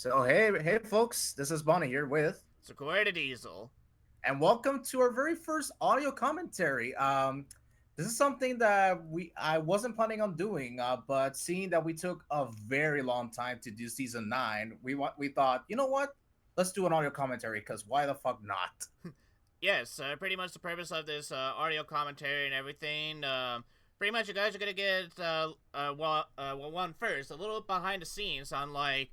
Hey, folks, this is Bonnie here with, Zecoa to Diesel. and welcome to our very first audio commentary. This is something that I wasn't planning on doing, but seeing that we took a very long time to do season 9, we thought, you know what, let's do an audio commentary because why the fuck not? Yes, pretty much the purpose of this audio commentary and everything. Pretty much, you guys are gonna get one first, a little behind the scenes on like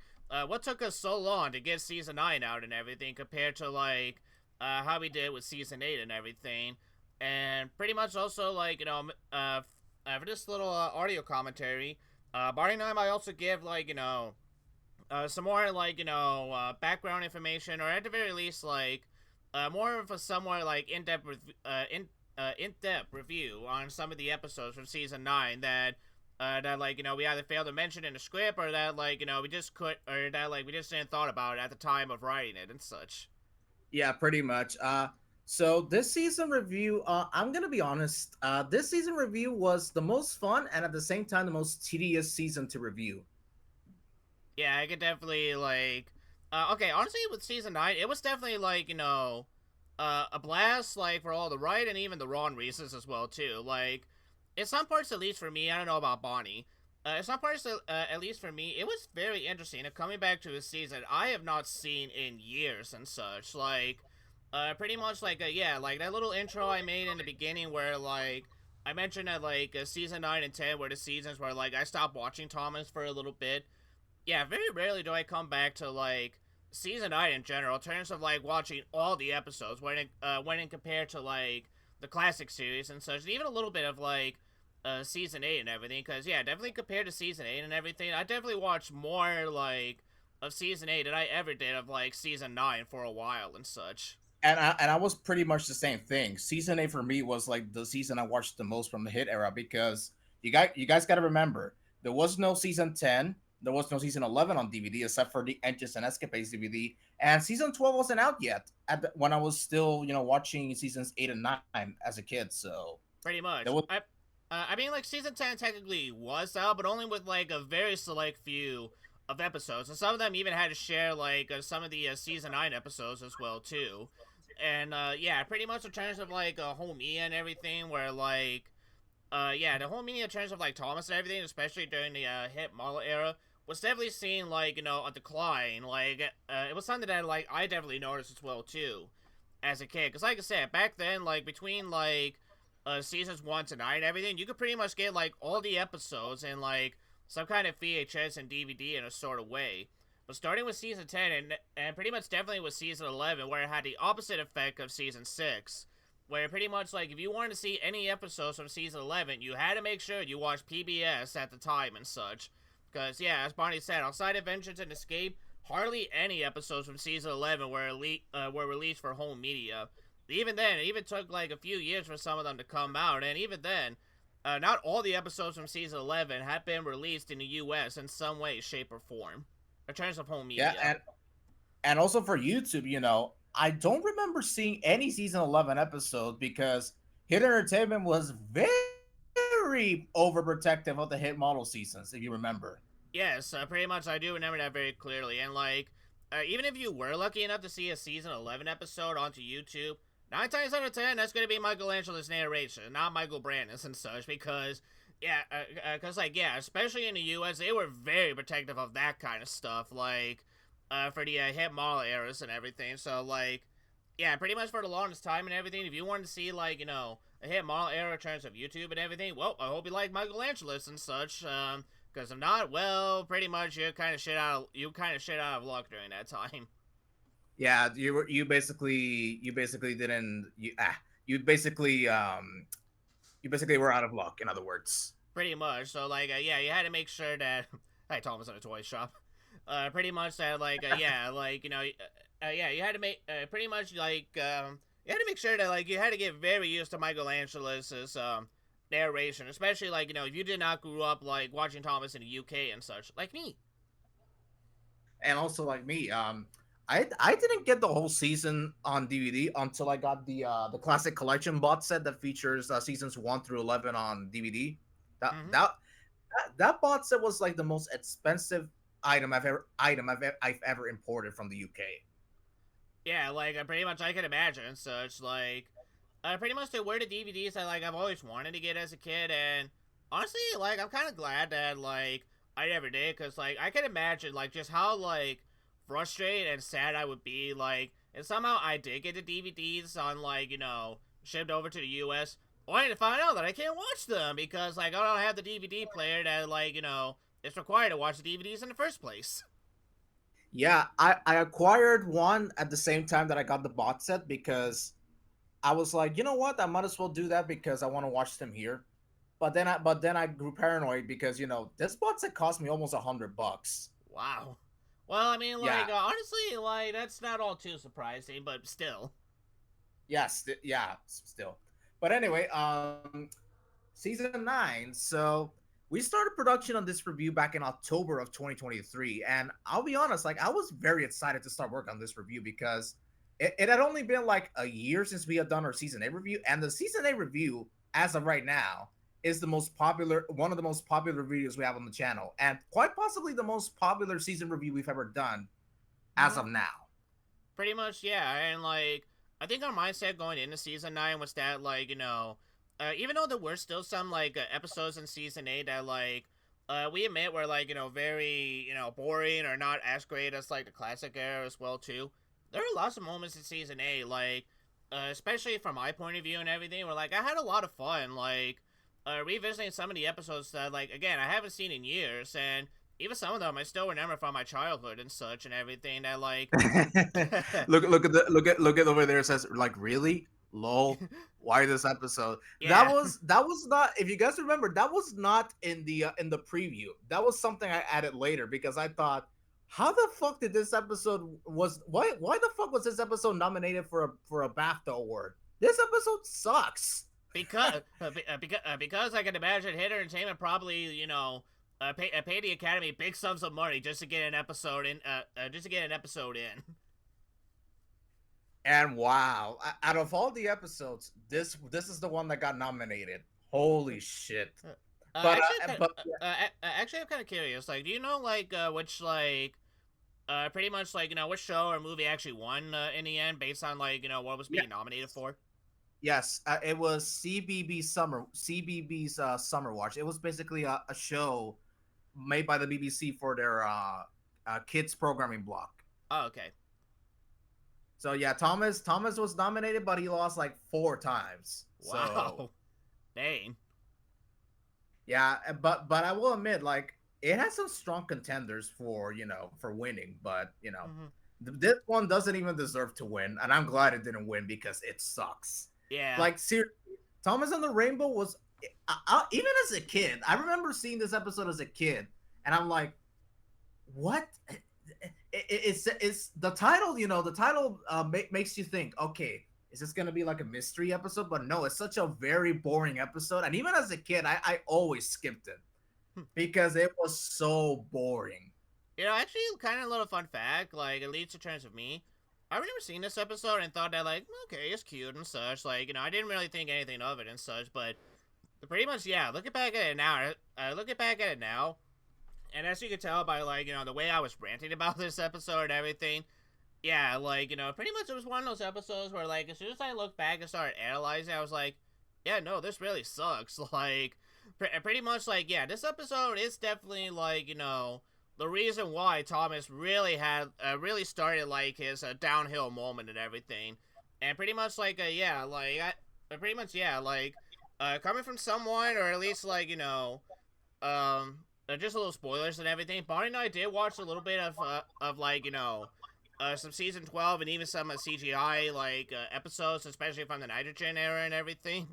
what took us so long to get season 9 out and everything, compared to like how we did with season 8 and everything, and pretty much also like for this little audio commentary, Barney and I might also give some more background information, or at the very least more of a somewhat like in-depth review on some of the episodes from season 9 that we either failed to mention in the script, or that we just could, or that we just didn't thought about it at the time of writing it and such. Yeah, pretty much. So this season review, I'm gonna be honest. This season review was the most fun and at the same time the most tedious season to review. Yeah, I could definitely okay, honestly, with season 9, it was definitely a blast, like for all the right and even the wrong reasons as well too. Like, in some parts, at least for me, I don't know about Bonnie. In some parts, at least for me, it was very interesting. And coming back to a season I have not seen in years and such. Pretty much yeah, like that little intro I made in the beginning where I mentioned that season 9 and 10 were the seasons where I stopped watching Thomas for a little bit. Yeah, very rarely do I come back to season 9 in general, in terms of watching all the episodes when in compared to the classic series and such, and even a little bit of season 8 and everything. Because yeah, definitely compared to season 8 and everything, I definitely watched more of season 8 than I ever did of season 9 for a while and such. And I was pretty much the same thing. Season 8 for me was like the season I watched the most from the hit era because you guys got to remember there was no season 10, there was no season 11 on DVD except for the Edges and Escapades DVD, and season 12 wasn't out yet when I was still watching seasons 8 and 9 as a kid. So Pretty there was much. I mean, season 10 technically was out, but only with a very select few of episodes, and some of them even had to share some of the season 9 episodes as well too. And yeah, pretty much in terms of whole media and everything, where yeah, the whole media in terms of Thomas and everything, especially during the hit model era, was definitely seeing a decline. It was something that I definitely noticed as well too as a kid, because like I said, back then, between seasons 1 to 9 and everything, you could pretty much get all the episodes in some kind of VHS and DVD in a sort of way. But starting with season 10, and pretty much definitely with season 11, where it had the opposite effect of season 6, where pretty much if you wanted to see any episodes from season 11, you had to make sure you watched PBS at the time and such. Because yeah, as Bonnie said, outside of Vengeance and Escape, hardly any episodes from season 11 were released for home media. Even then, it even took a few years for some of them to come out, and even then, not all the episodes from season 11 have been released in the U.S. in some way, shape, or form in terms of home yeah, media. and also for YouTube, I don't remember seeing any season 11 episodes because Hit Entertainment was very overprotective of the hit model seasons, if you remember. Yes, pretty much I do remember that very clearly. And even if you were lucky enough to see a season 11 episode onto YouTube, 9 times out of 10, that's going to be Michelangelo's narration, not Michael Brandon's and such. Because yeah, yeah, especially in the U.S., they were very protective of that kind of stuff. For the hit model eras and everything. So yeah, pretty much for the longest time and everything, if you wanted to see a hit model era in terms of YouTube and everything, well, I hope you like Michelangelo's and such. Because if not, well, pretty much you kind of shit out of luck during that time. Yeah, you basically didn't you basically you basically were out of luck. In other words, Pretty much. So yeah, you had to make sure that. Hi, Thomas in a toy shop. Pretty much that yeah, yeah, you had to make pretty much you had to make sure that you had to get very used to Michelangelo's narration, especially if you did not grow up watching Thomas in the UK and such, like me. and also like me, I didn't get the whole season on DVD until I got the classic collection box set that features seasons 1 through 11 on DVD. That Mm-hmm. that that box set was like the most expensive I've ever imported from the UK. Yeah, like pretty much I can imagine such like pretty much they were the DVDs that like I've always wanted to get as a kid, and honestly, like I'm kind of glad that like I never did, because like I can imagine like just how like frustrated and sad I would be like, and somehow I did get the DVDs on like shipped over to the US, only to find out that I can't watch them because like I don't have the DVD player that like it's required to watch the DVDs in the first place. Yeah, I acquired one at the same time that I got the box set because I was like, you know what, I might as well do that because I want to watch them here. But then I grew paranoid because this box set cost me almost $100. Wow. Well, I mean, Yeah, like honestly, like that's not all too surprising, but still. yeah, still. But anyway, season 9. So we started production on this review back in October of 2023, and I'll be honest, like I was very excited to start work on this review because it had only been like a year since we had done our season 8 review, and the season 8 review, as of right now, is one of the most popular videos we have on the channel, and quite possibly the most popular season review we've ever done as Mm-hmm. of now. Pretty much, yeah. And like, I think our mindset going into season 9 was that like even though there were still some like episodes in season 8 that like we admit were like very boring or not as great as like the classic era as well too. There were lots of moments in season 8 like especially from my point of view and everything where like I had a lot of fun like revisiting some of the episodes that like again I haven't seen in years, and even some of them I still remember from my childhood and such and everything that like look at over there. It says like really lol. Why this episode? That yeah. was that was not. If you guys remember, that was not in the preview. That was something I added later because I thought, how the fuck did this episode was why the fuck was this episode nominated for a BAFTA award? This episode sucks. Because I can imagine Hit Entertainment probably pay the Academy big sums of money just to get an episode in just to get an episode in. And wow, out of all the episodes, this is the one that got nominated. Holy shit! But Actually, I'm kind of curious. Like, do you know like which like pretty much like which show or movie actually won in the end based on like what was yeah, being nominated for? yes, it was CBB's Summer Watch. It was basically a show made by the BBC for their kids programming block. Oh, okay. So yeah, Thomas was nominated, but he lost like 4 times. So Wow. Dang. yeah, but I will admit, like it has some strong contenders for for winning, but Mm-hmm. this one doesn't even deserve to win, and I'm glad it didn't win because it sucks. Yeah. Like seriously, Thomas and the Rainbow was even as a kid. I remember seeing this episode as a kid, and I'm like, what? It's the title. The title makes you think, okay, is this gonna be like a mystery episode? But no, it's such a very boring episode. And even as a kid, I always skipped it because it was so boring. Actually, kind of a little fun fact, like, at least in terms of me, I remember seeing this episode and thought that, like, okay, it's cute and such. Like, I didn't really think anything of it and such, but pretty much, yeah, looking back at it now, and as you can tell by, like, the way I was ranting about this episode and everything, yeah, like, pretty much it was one of those episodes where, like, as soon as I looked back and started analyzing, I was like, yeah, no, this really sucks. Like, pretty much, like, yeah, this episode is definitely, like, the reason why Thomas really started, like, his downhill moment and everything. And pretty much, like, yeah, like, pretty much, yeah, like, coming from someone, or at least, like, just a little spoilers and everything. Bonnie and I did watch a little bit of like, some season 12 and even some CGI like episodes, especially from the Nitrogen era and everything.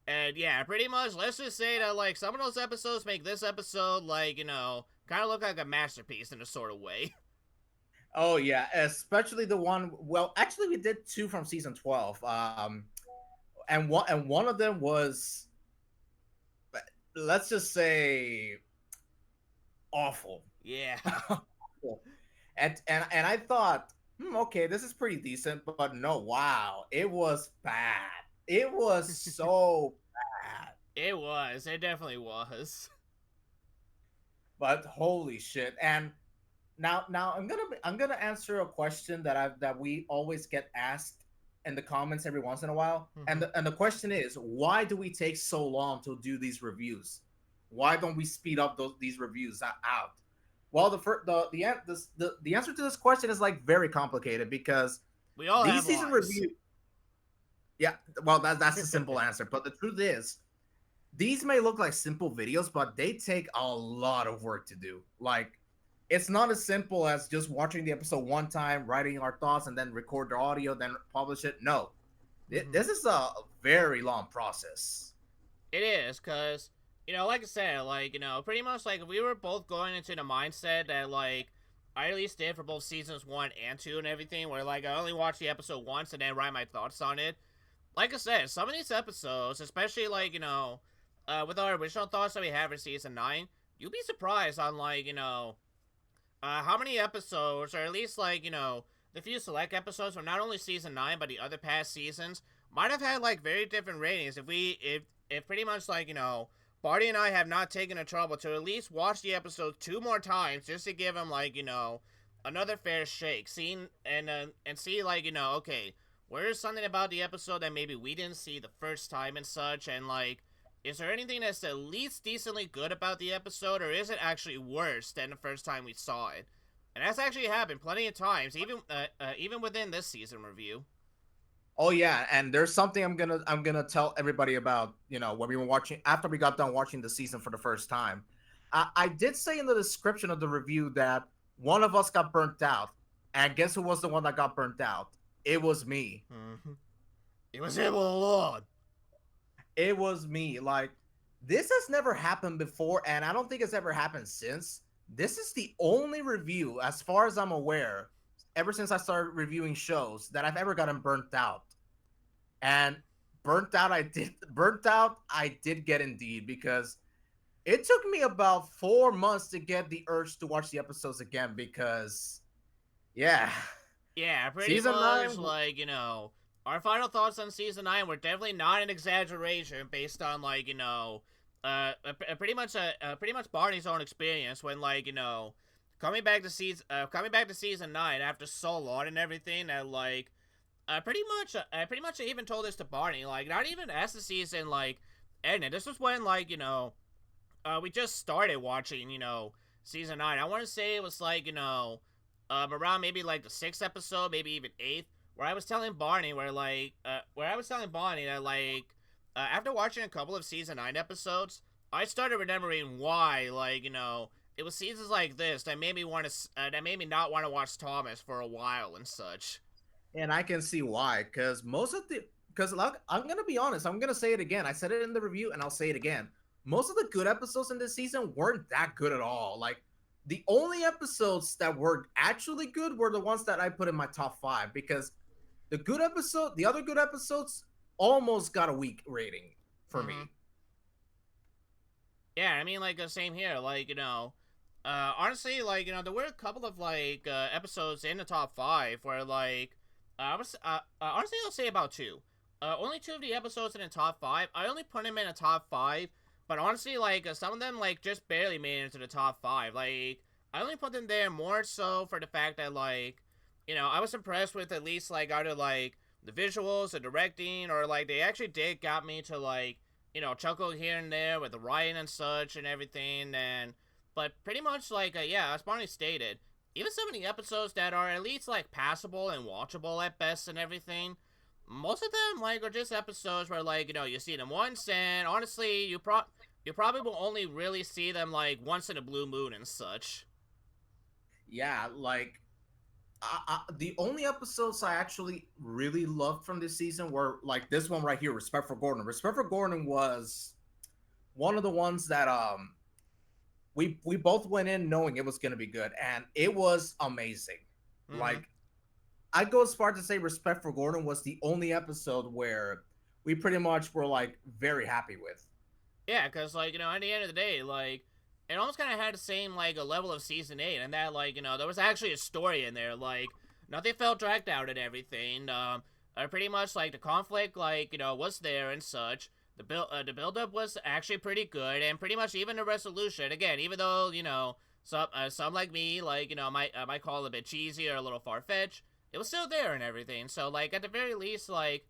And yeah, pretty much, let's just say that like some of those episodes make this episode like kind of look like a masterpiece in a sort of way. Oh yeah, especially the one. Well, actually, we did two from season 12. And one of them was, let's just say, awful. Yeah. And I thought, okay, this is pretty decent, but no, wow, it was bad. It was so bad. It was. It definitely was. But holy shit! And now I'm gonna answer a question that we always get asked in the comments every once in a while, Mm-hmm. and the question is, why do we take so long to do these reviews? Why don't we speed up these reviews out? Well, the answer to this question is like very complicated because We all these have season lives. review, yeah, well that's the simple answer. But the truth is, these may look like simple videos, but they take a lot of work to do. Like, it's not as simple as just watching the episode one time, writing our thoughts, and then record the audio, then publish it. No, Mm-hmm. this is a very long process. It is, because, like I said, like, pretty much, like, if we were both going into the mindset that, like, I at least did for both seasons 1 and 2 and everything, where, like, I only watched the episode once and then write my thoughts on it. Like I said, some of these episodes, especially, like, with our original thoughts that we had for season 9, you'd be surprised on, like, how many episodes, or at least, like, the few select episodes from not only season 9, but the other past seasons, might have had, like, very different ratings if pretty much, like, Barty and I have not taken the trouble to at least watch the episode 2 more times just to give him, like, another fair shake. And see, like, okay, where is something about the episode that maybe we didn't see the first time and such, and, like, is there anything that's at least decently good about the episode, or is it actually worse than the first time we saw it? And that's actually happened plenty of times, even within this season review. Oh yeah, and there's something I'm gonna tell everybody about. When we were watching after we got done watching the season for the first time, I did say in the description of the review that one of us got burnt out, and guess who was the one that got burnt out? It was me. Mm-hmm. It was him all along. It was me. Like, this has never happened before, and I don't think it's ever happened since. This is the only review, as far as I'm aware, ever since I started reviewing shows, that I've ever gotten burnt out. And burnt out I did get indeed, because it took me about 4 months to get the urge to watch the episodes again because yeah, Yeah, pretty season much 9. like, our final thoughts on season 9 were definitely not an exaggeration based on, like, pretty much Barney's own experience when, like, coming back to season 9 after so long and everything, that, like, pretty much I even told this to Barney, like, not even as the season, like, ended. This was when, like, we just started watching, season 9. I want to say it was, like, around maybe, like, the 6th episode, maybe even 8th, where I was telling Barney, that, like, after watching a couple of season 9 episodes, I started remembering why, like, it was seasons like this that made me that made me not want to watch Thomas for a while and such. And I can see why, because like, I'm gonna be honest, I'm gonna say it again. I said it in the review and I'll say it again. Most of the good episodes in this season weren't that good at all. Like, the only episodes that were actually good were the ones that I put in my top 5, because the other good episodes almost got a weak rating for Mm-hmm. me. Yeah, I mean, like, same here. Like, honestly, like, there were a couple of, like, episodes in the top 5 where, like, honestly, I'll say about 2. Only 2 of the episodes in the top 5. I only put them in the top 5, but honestly, like, some of them, like, just barely made it into the top 5. Like, I only put them there more so for the fact that, like, I was impressed with at least, like, either, like, the visuals, the directing, or, like, they actually did got me to, like, chuckle here and there with the writing and such and everything, and but pretty much, like, yeah, as Barney stated, even some of the episodes that are at least, like, passable and watchable at best and everything, most of them, like, are just episodes where, like, you see them once, and honestly, you probably will only really see them, like, once in a blue moon and such. Yeah, like, the only episodes I actually really loved from this season were like this one right here, Respect for Gordon. Respect for Gordon was one of the ones that we both went in knowing it was going to be good, and it was amazing. Mm-hmm. Like, I go as far to say Respect for Gordon was the only episode where we pretty much were like very happy with. Yeah, because, like, at the end of the day, like, it almost kind of had the same, like, a level of season 8, and that, like, there was actually a story in there. Like, nothing felt dragged out and everything. Pretty much, like, the conflict, like, was there and such. The build up was actually pretty good, and pretty much even the resolution. Again, even though, Some like me, like might call it a bit cheesy or a little far fetched. It was still there and everything. So like at the very least, like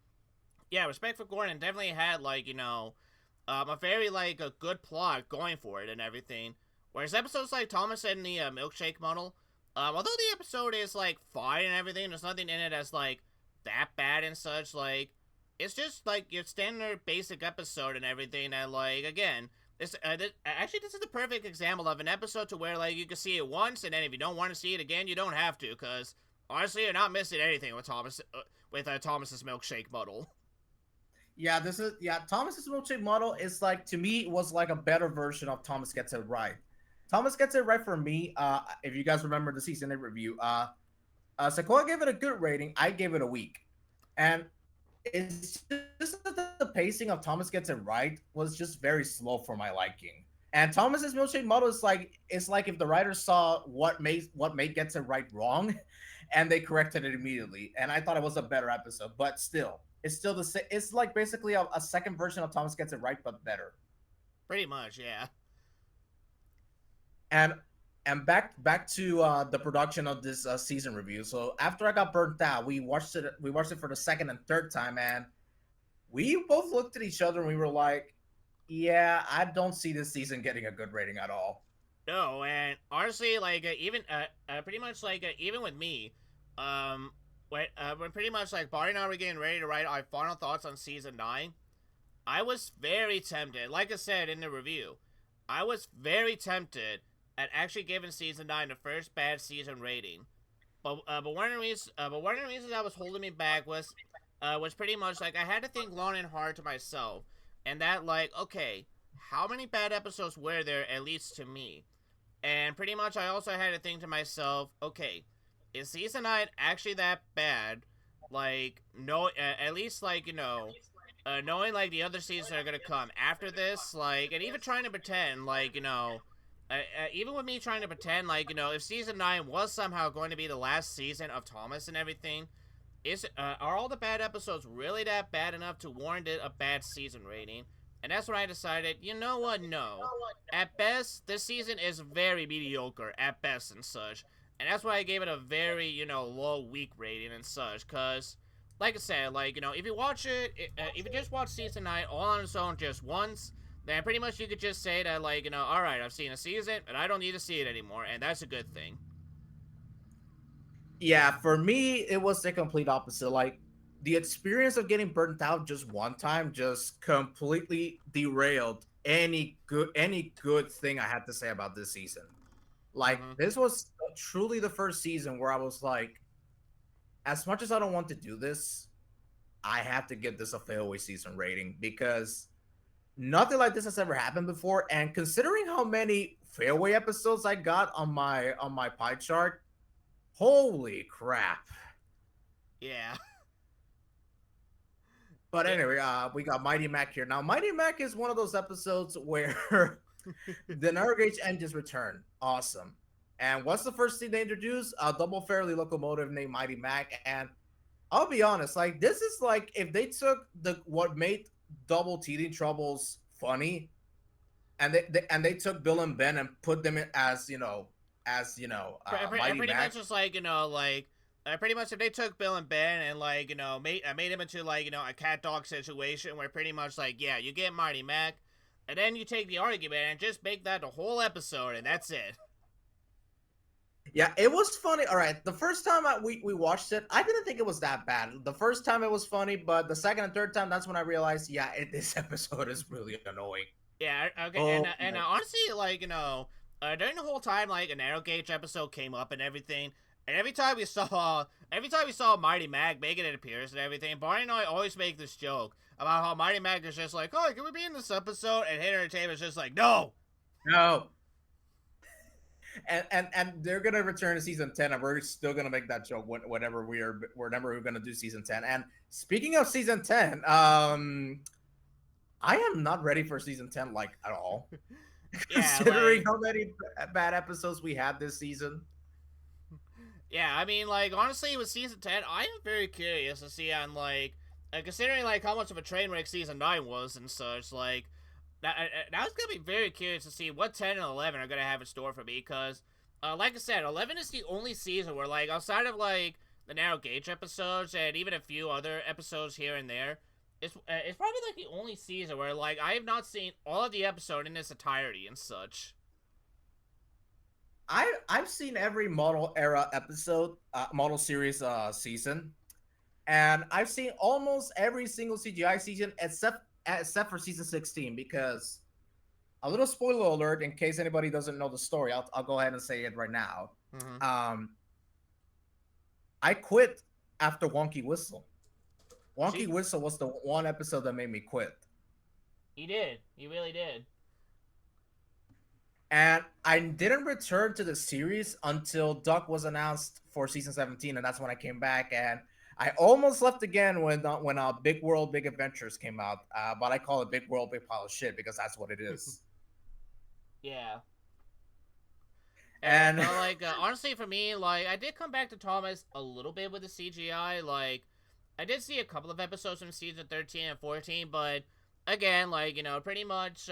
yeah, Respect for Gordon definitely had like a very like a good plot going for it and everything. Whereas episodes like Thomas and the milkshake model, although the episode is like fine and everything, there's nothing in it that's like that bad and such. Like it's just like your standard basic episode and everything. And like again, actually this is the perfect example of an episode to where like you can see it once, and then if you don't want to see it again, you don't have to, because honestly, you're not missing anything with Thomas's milkshake model. Yeah, this is yeah. Thomas's milkshake model is like, to me, was like a better version of Thomas Gets It Right. Thomas Gets It Right for me. If you guys remember the season 8 review, Zecoa gave it a good rating. I gave it a week, and it's just that the pacing of Thomas Gets It Right was just very slow for my liking. And Thomas's milkshake model is like, it's like if the writers saw what made Gets It Right wrong, and they corrected it immediately. And I thought it was a better episode, but still, it's still the same. It's like basically a second version of Thomas Gets It Right, but better. Pretty much, yeah. And back to the production of this season review. So after I got burnt out, we watched it. We watched it for the second and third time, and we both looked at each other and we were like, "Yeah, I don't see this season getting a good rating at all." No, and honestly, like even pretty much like even with me, when pretty much like Barry and I were getting ready to write our final thoughts on season 9, I was very tempted. Like I said in the review, I was very tempted at actually giving season 9 the first bad season rating. But one of the reasons that was holding me back was pretty much like I had to think long and hard to myself, and that like okay, how many bad episodes were there at least to me? And pretty much I also had to think to myself, okay, is season 9 actually that bad? Like no, at least like knowing like the other seasons are gonna come after this, like, and even trying to pretend like even with me trying to pretend like if season 9 was somehow going to be the last season of Thomas and everything, are all the bad episodes really that bad enough to warrant it a bad season rating? And that's when I decided, you know what, no. At best, this season is very mediocre, at best and such. And that's why I gave it a very, low, weak rating and such. Because, like I said, like, if you watch if you just watch season 9 all on its own just once, then pretty much you could just say that, like, alright, I've seen a season, and I don't need to see it anymore. And that's a good thing. Yeah, for me, it was the complete opposite. Like, the experience of getting burnt out just one time just completely derailed any good thing I had to say about this season. Like, Mm-hmm. this was truly the first season where I was like, as much as I don't want to do this, I have to give this a failway season rating, because nothing like this has ever happened before. And considering how many failway episodes I got on my pie chart, holy crap. Yeah. But it, anyway, we got Mighty Mac here. Now, Mighty Mac is one of those episodes where the narrow gauge engines return. Awesome. And what's the first thing they introduce? A double fairly locomotive named Mighty Mac. And I'll be honest, like, this is like if they took what made double teething troubles funny, and they took Bill and Ben and put them in Mighty pretty much Mac. just like pretty much if they took Bill and Ben and like made him into like a cat dog situation where pretty much like yeah you get Marty Mac, and then you take the argument and just make that the whole episode and that's it. Yeah, it was funny. All right, the first time we watched it, I didn't think it was that bad. The first time it was funny, but the second and third time, that's when I realized, yeah, this episode is really annoying. Yeah, okay, Oh and my. honestly, like during the whole time, like a narrow gauge episode came up and everything, and every time we saw Mighty Mag making an appearance and everything, Barney and I always make this joke about how Mighty Mag is just like, oh, can we be in this episode? And Hit Entertainment is just like, no. No. And they're gonna return to season 10, and we're still gonna make that joke whenever we're gonna do season 10. And speaking of season 10, I am not ready for season 10 like at all. Yeah, Considering how many bad episodes we had this season. yeah. I mean, like honestly, with season 10, I am very curious to see on like, considering like how much of a train wreck season 9 was and such. Like, now it's gonna be very curious to see what 10 and 11 are gonna have in store for me, because Like I said, 11 is the only season where, like, outside of like the narrow gauge episodes and even a few other episodes here and there, it's probably like the only season where like I have not seen all of the episode in its entirety and such. I've seen every model era episode, model series season, and I've seen almost every single CGI season except for season 16 because a little spoiler alert in case anybody doesn't know the story. I'll go ahead and say it right now. Mm-hmm. Um, I quit after Wonky Whistle. Wonky See, Whistle was the one episode that made me quit. he did. He really did. And I didn't return to the series until Duck was announced for season 17, and that's when I came back. And I almost left again when Big World Big Adventures came out, but I call it Big World Big Pile of Shit because that's what it is. Yeah. And But like honestly, for me, like I did come back to Thomas a little bit with the CGI. Like I did see a couple of episodes from season 13 and 14, but again, like pretty much.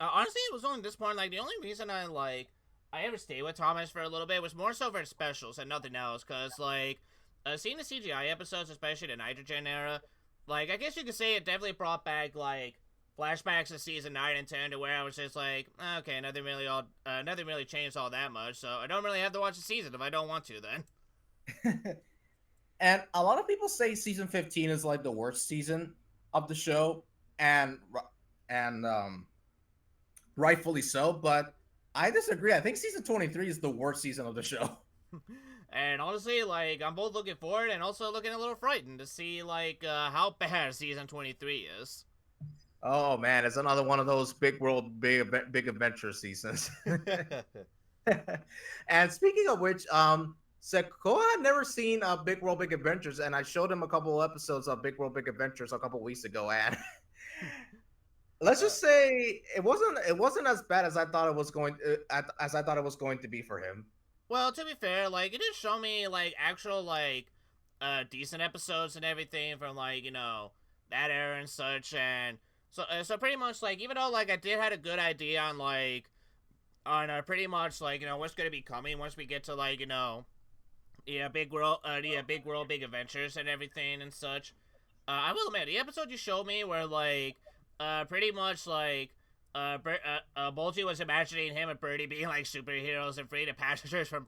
Honestly, it was only this point. Like the only reason I ever stayed with Thomas for a little bit was more so for specials and nothing else. Cause like seeing the CGI episodes, especially the Nitrogen era, like I guess you could say it definitely brought back like flashbacks to season 9 and 10 to where I was just like, okay, nothing really changed all that much. So I don't really have to watch the season if I don't want to. Then. and a lot of people say season 15 is like the worst season of the show, and and rightfully so. But I disagree. I think season 23 is the worst season of the show. And honestly, like I'm both looking forward and also looking a little frightened to see like how bad season 23 is. Oh man, it's another one of those big world, big adventure seasons. And speaking of which, Secoa had never seen Big World Big Adventures, and I showed him a couple of episodes of Big World Big Adventures a couple of weeks ago, and let's uh, just say it wasn't as bad as I thought it was as I thought it was going to be for him. well, to be fair, like it did show me like actual like decent episodes and everything from like that era and such, and so pretty much like even though like I did had a good idea on pretty much like what's gonna be coming once we get to like big world big adventures and everything and such. I will admit the episode you showed me where like pretty much like Bolty was imagining him and Birdie being like superheroes and freeing passengers from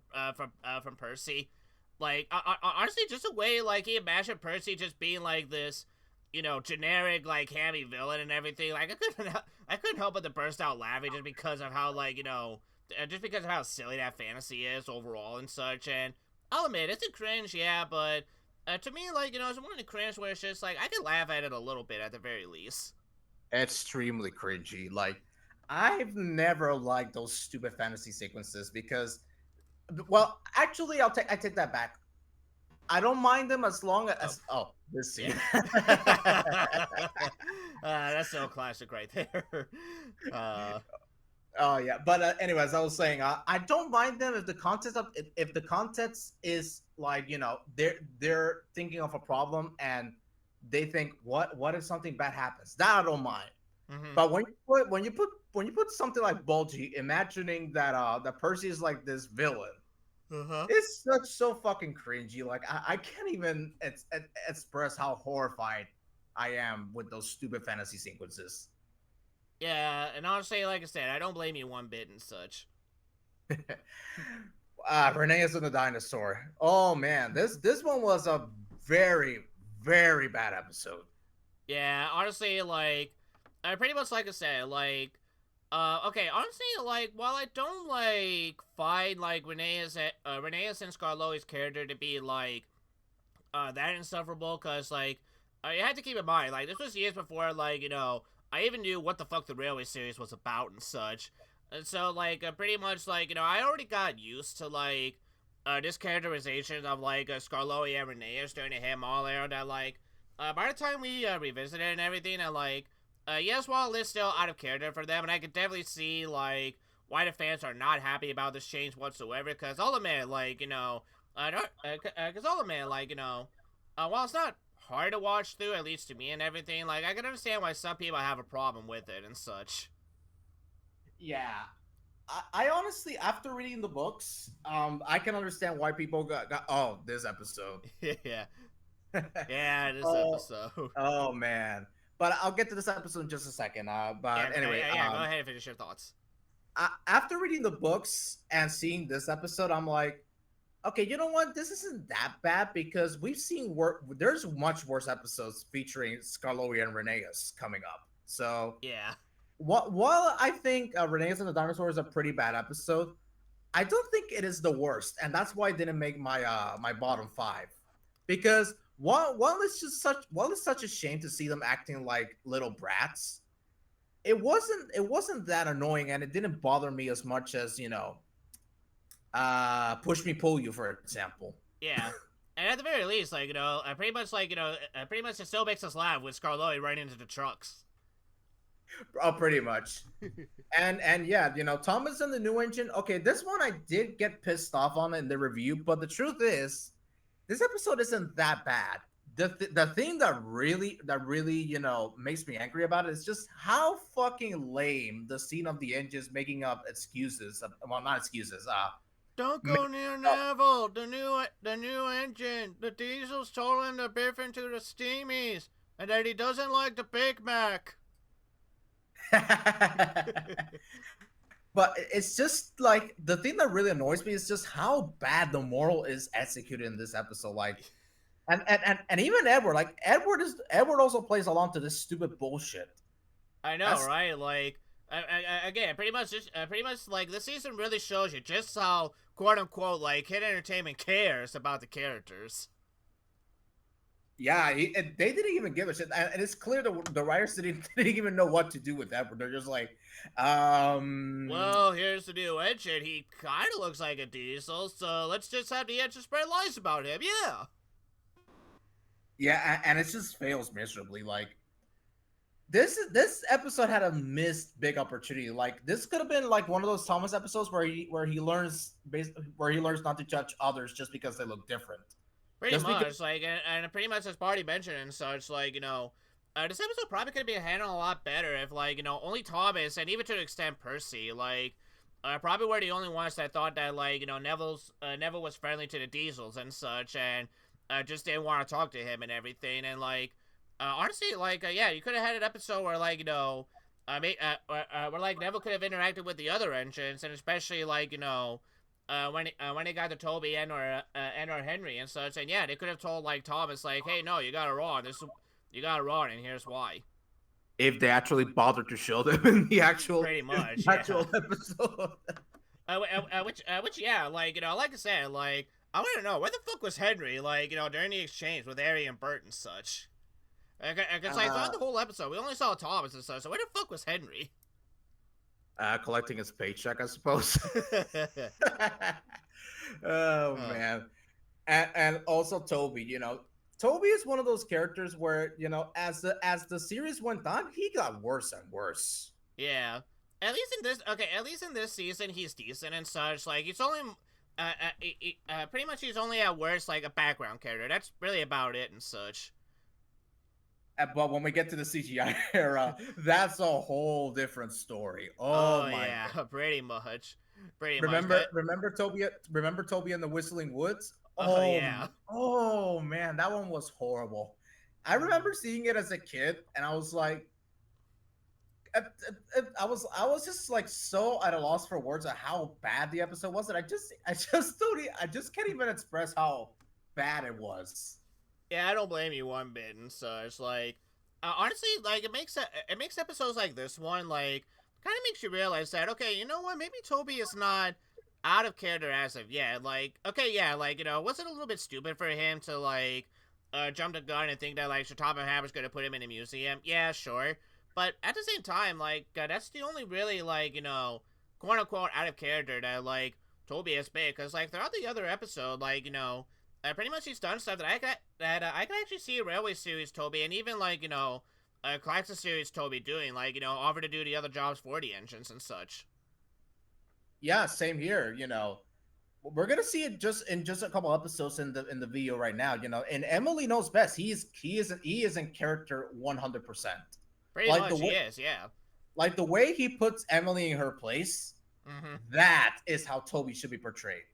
Percy. Like, honestly, just the way like he imagined Percy just being like this, generic like hammy villain and everything. Like, I couldn't help but to burst out laughing just because of how like just because of how silly that fantasy is overall and such. And I'll admit it's a cringe, yeah, but to me, like it's one of the cringe where it's just like I can laugh at it a little bit at the very least. Extremely cringy. Like I've never liked those stupid fantasy sequences because, well, actually, I take that back. I don't mind them as long Oh, as this yeah. scene. That's so classic right there. Uh, Oh yeah, but anyways, I was saying I don't mind them if the context is like they're thinking of a problem and they think what if something bad happens, that I don't mind. mm-hmm. But when you put something like Bulgy, imagining that Percy is like this villain, Uh-huh. it's such so fucking cringy. Like I can't even express how horrified I am with those stupid fantasy sequences. Yeah, and honestly, like I said, I don't blame you one bit and such. Renee's and the dinosaur. Oh man, this one was a very very bad episode. Yeah, honestly, like, I pretty much like I said, like, okay, honestly, like, while I don't like find like Renee's and Scarloi's character to be like that insufferable, cause like you had to keep in mind, like, this was years before, like, I even knew what the fuck the Railway series was about and such. And so, like, pretty much, like, I already got used to, like, this characterization of, like, Scarloi and Renee starting to him all there that, like, by the time we revisited and everything, and, like, yes, while it's still out of character for them, and I could definitely see, like, why the fans are not happy about this change whatsoever, because I'll admit, like, because I'll admit, like, while it's not hard to watch through, at least to me and everything, I can understand why some people have a problem with it and such. Yeah, I honestly, after reading the books, I can understand why people got oh, this episode. Yeah, yeah, this Oh, episode. oh man. But I'll get to this episode in just a second. Yeah, But anyway, yeah. Go ahead and finish your thoughts. after reading the books and seeing this episode, I'm like, okay, you know what? This isn't that bad because we've seen there's much worse episodes featuring Scarloia and Rhaenyra coming up. So Yeah, while I think Rhaenyra and the Dinosaur is a pretty bad episode, I don't think it is the worst, and that's why I didn't make my bottom five. Because while it's such a shame to see them acting like little brats, it wasn't that annoying, and it didn't bother me as much as Push Me Pull You, for example. yeah. And at the very least, like pretty much like pretty much it still makes us laugh with Scarloy right into the trucks. Oh, pretty much. And yeah, Thomas and the new engine. Okay, this one I did get pissed off on in the review, but the truth is, this episode isn't that bad. The thing that really makes me angry about it is just how fucking lame the scene of the engines making up excuses. Well, not excuses. Don't go Making near up. Neville. The new engine. The diesel's told him to biff into the steamies, and that he doesn't like the Big Mac. But it's just like the thing that really annoys me is just how bad the moral is executed in this episode. Like, and even Edward, like Edward also plays along to this stupid bullshit. I know, That's right? Like, again, pretty much like this season really shows you just how quote unquote like Hit Entertainment cares about the characters. Yeah, they didn't even give a shit, and it's clear the writers didn't even know what to do with Edward. They're just like, Well, here's the new engine. He kind of looks like a diesel, so let's just have the engine spread lies about him. Yeah. yeah, and it just fails miserably. Like, this episode had a missed big opportunity. Like, this could have been like one of those Thomas episodes where he learns not to judge others just because they look different. Pretty Just because much, like, and pretty much as Party mentioned and such, like, this episode probably could have been handled a lot better if, like, only Thomas and even to an extent Percy, like, probably were the only ones that thought that, like, Neville was friendly to the Diesels and such, and just didn't want to talk to him and everything, and like, honestly, like, yeah, you could have had an episode where, like, where like Neville could have interacted with the other engines, and especially like when it got to Toby and or Henry and such, and yeah, they could have told like Thomas like, hey, no, you got it wrong. You got it wrong, and here's why. if they actually bothered to show them in the actual Pretty much, yeah. actual episode. Which yeah, like like I said, like I want to know where the fuck was Henry, like during the exchange with Harry and Bert and such. Because like throughout the whole episode, we only saw Thomas and such. So where the fuck was Henry? Collecting his paycheck, I suppose. Oh man, and also Toby. Toby is one of those characters where as the series went on, he got worse and worse. Yeah. At least in this season, he's decent and such. Like, he's only, pretty much he's only at worst, like, a background character. That's really about it and such. But when we get to the CGI era, that's a whole different story. Oh my yeah, God. pretty much. Pretty much. Remember, remember Toby and the Whistling Woods? Oh, Oh, yeah. oh man, that one was horrible. I remember seeing it as a kid, and I was like, I was just like so at a loss for words of how bad the episode was, and I just can't even express how bad it was. Yeah, I don't blame you one bit and such. Like, honestly, like, it makes episodes like this one, like, kind of makes you realize that, okay, you know what, maybe Toby is not out of character as of yet. Like, okay, yeah, like, was it a little bit stupid for him to, like, jump the gun and think that, like, Shatama Ham was going to put him in a museum? Yeah, sure. But at the same time, like, that's the only really, like, quote unquote out of character that, like, Toby has been. Because, like, throughout the other episode, like, pretty much he's done stuff that I can actually see a Railway series Toby and even, like, Claxon series Toby doing, like, offer to do the other jobs for the engines and such. Yeah, same here. We're gonna see it just in just a couple episodes in the video right now. And Emily knows best. He is in character 100%. Pretty Like the much he way is, yeah. like the way he puts Emily in her place. Mm-hmm. That is how Toby should be portrayed.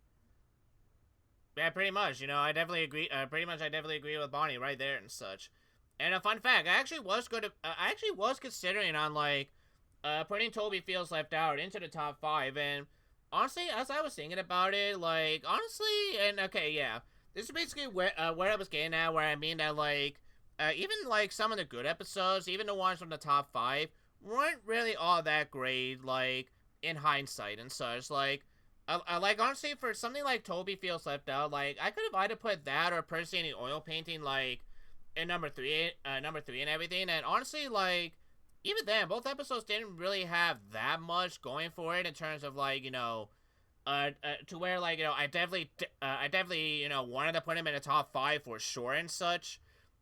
Yeah, pretty much. I definitely agree. Pretty much, I definitely agree with Bonnie right there and such. And a fun fact, I actually was considering on like, putting Toby Feels Left Out into the top five. And honestly, as I was thinking about it, like honestly, and okay, yeah, this is basically where I was getting at. Where I mean that like, even like some of the good episodes, even the ones from the top five, weren't really all that great. Like in hindsight and such, like. I like honestly for something like Toby Feels Left Out, like I could have either put that or Percy and the Oil Painting like in number three and everything. And honestly, like even then, both episodes didn't really have that much going for it in terms of like to where like I definitely wanted to put him in the top five for sure and such.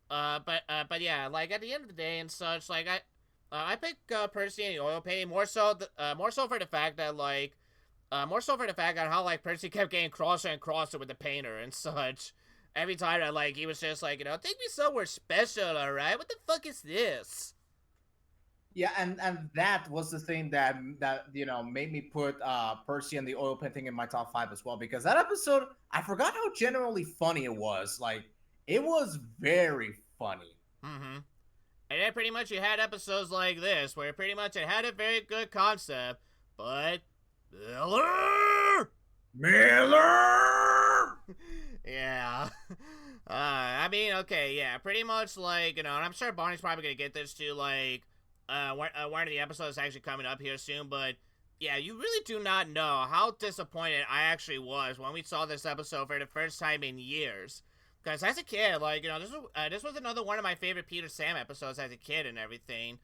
But yeah, like at the end of the day and such, like I pick Percy and the Oil Painting more so for the fact that like. More so for the fact on how like Percy kept getting crosser and crosser with the painter and such. Every time that like he was just like, take me somewhere special, alright? What the fuck is this? Yeah, and that was the thing that made me put Percy and the oil painting in my top five as well, because that episode, I forgot how generally funny it was. Like, it was very funny. Mm-hmm. And then pretty much you had episodes like this, where pretty much it had a very good concept, but Miller! Miller. Yeah. I mean, okay, yeah, pretty much like, and I'm sure Bonnie's probably gonna get this too, like, one of the episodes actually coming up here soon, but yeah, you really do not know how disappointed I actually was when we saw this episode for the first time in years. Because as a kid, like, this was another one of my favorite Peter Sam episodes as a kid and everything.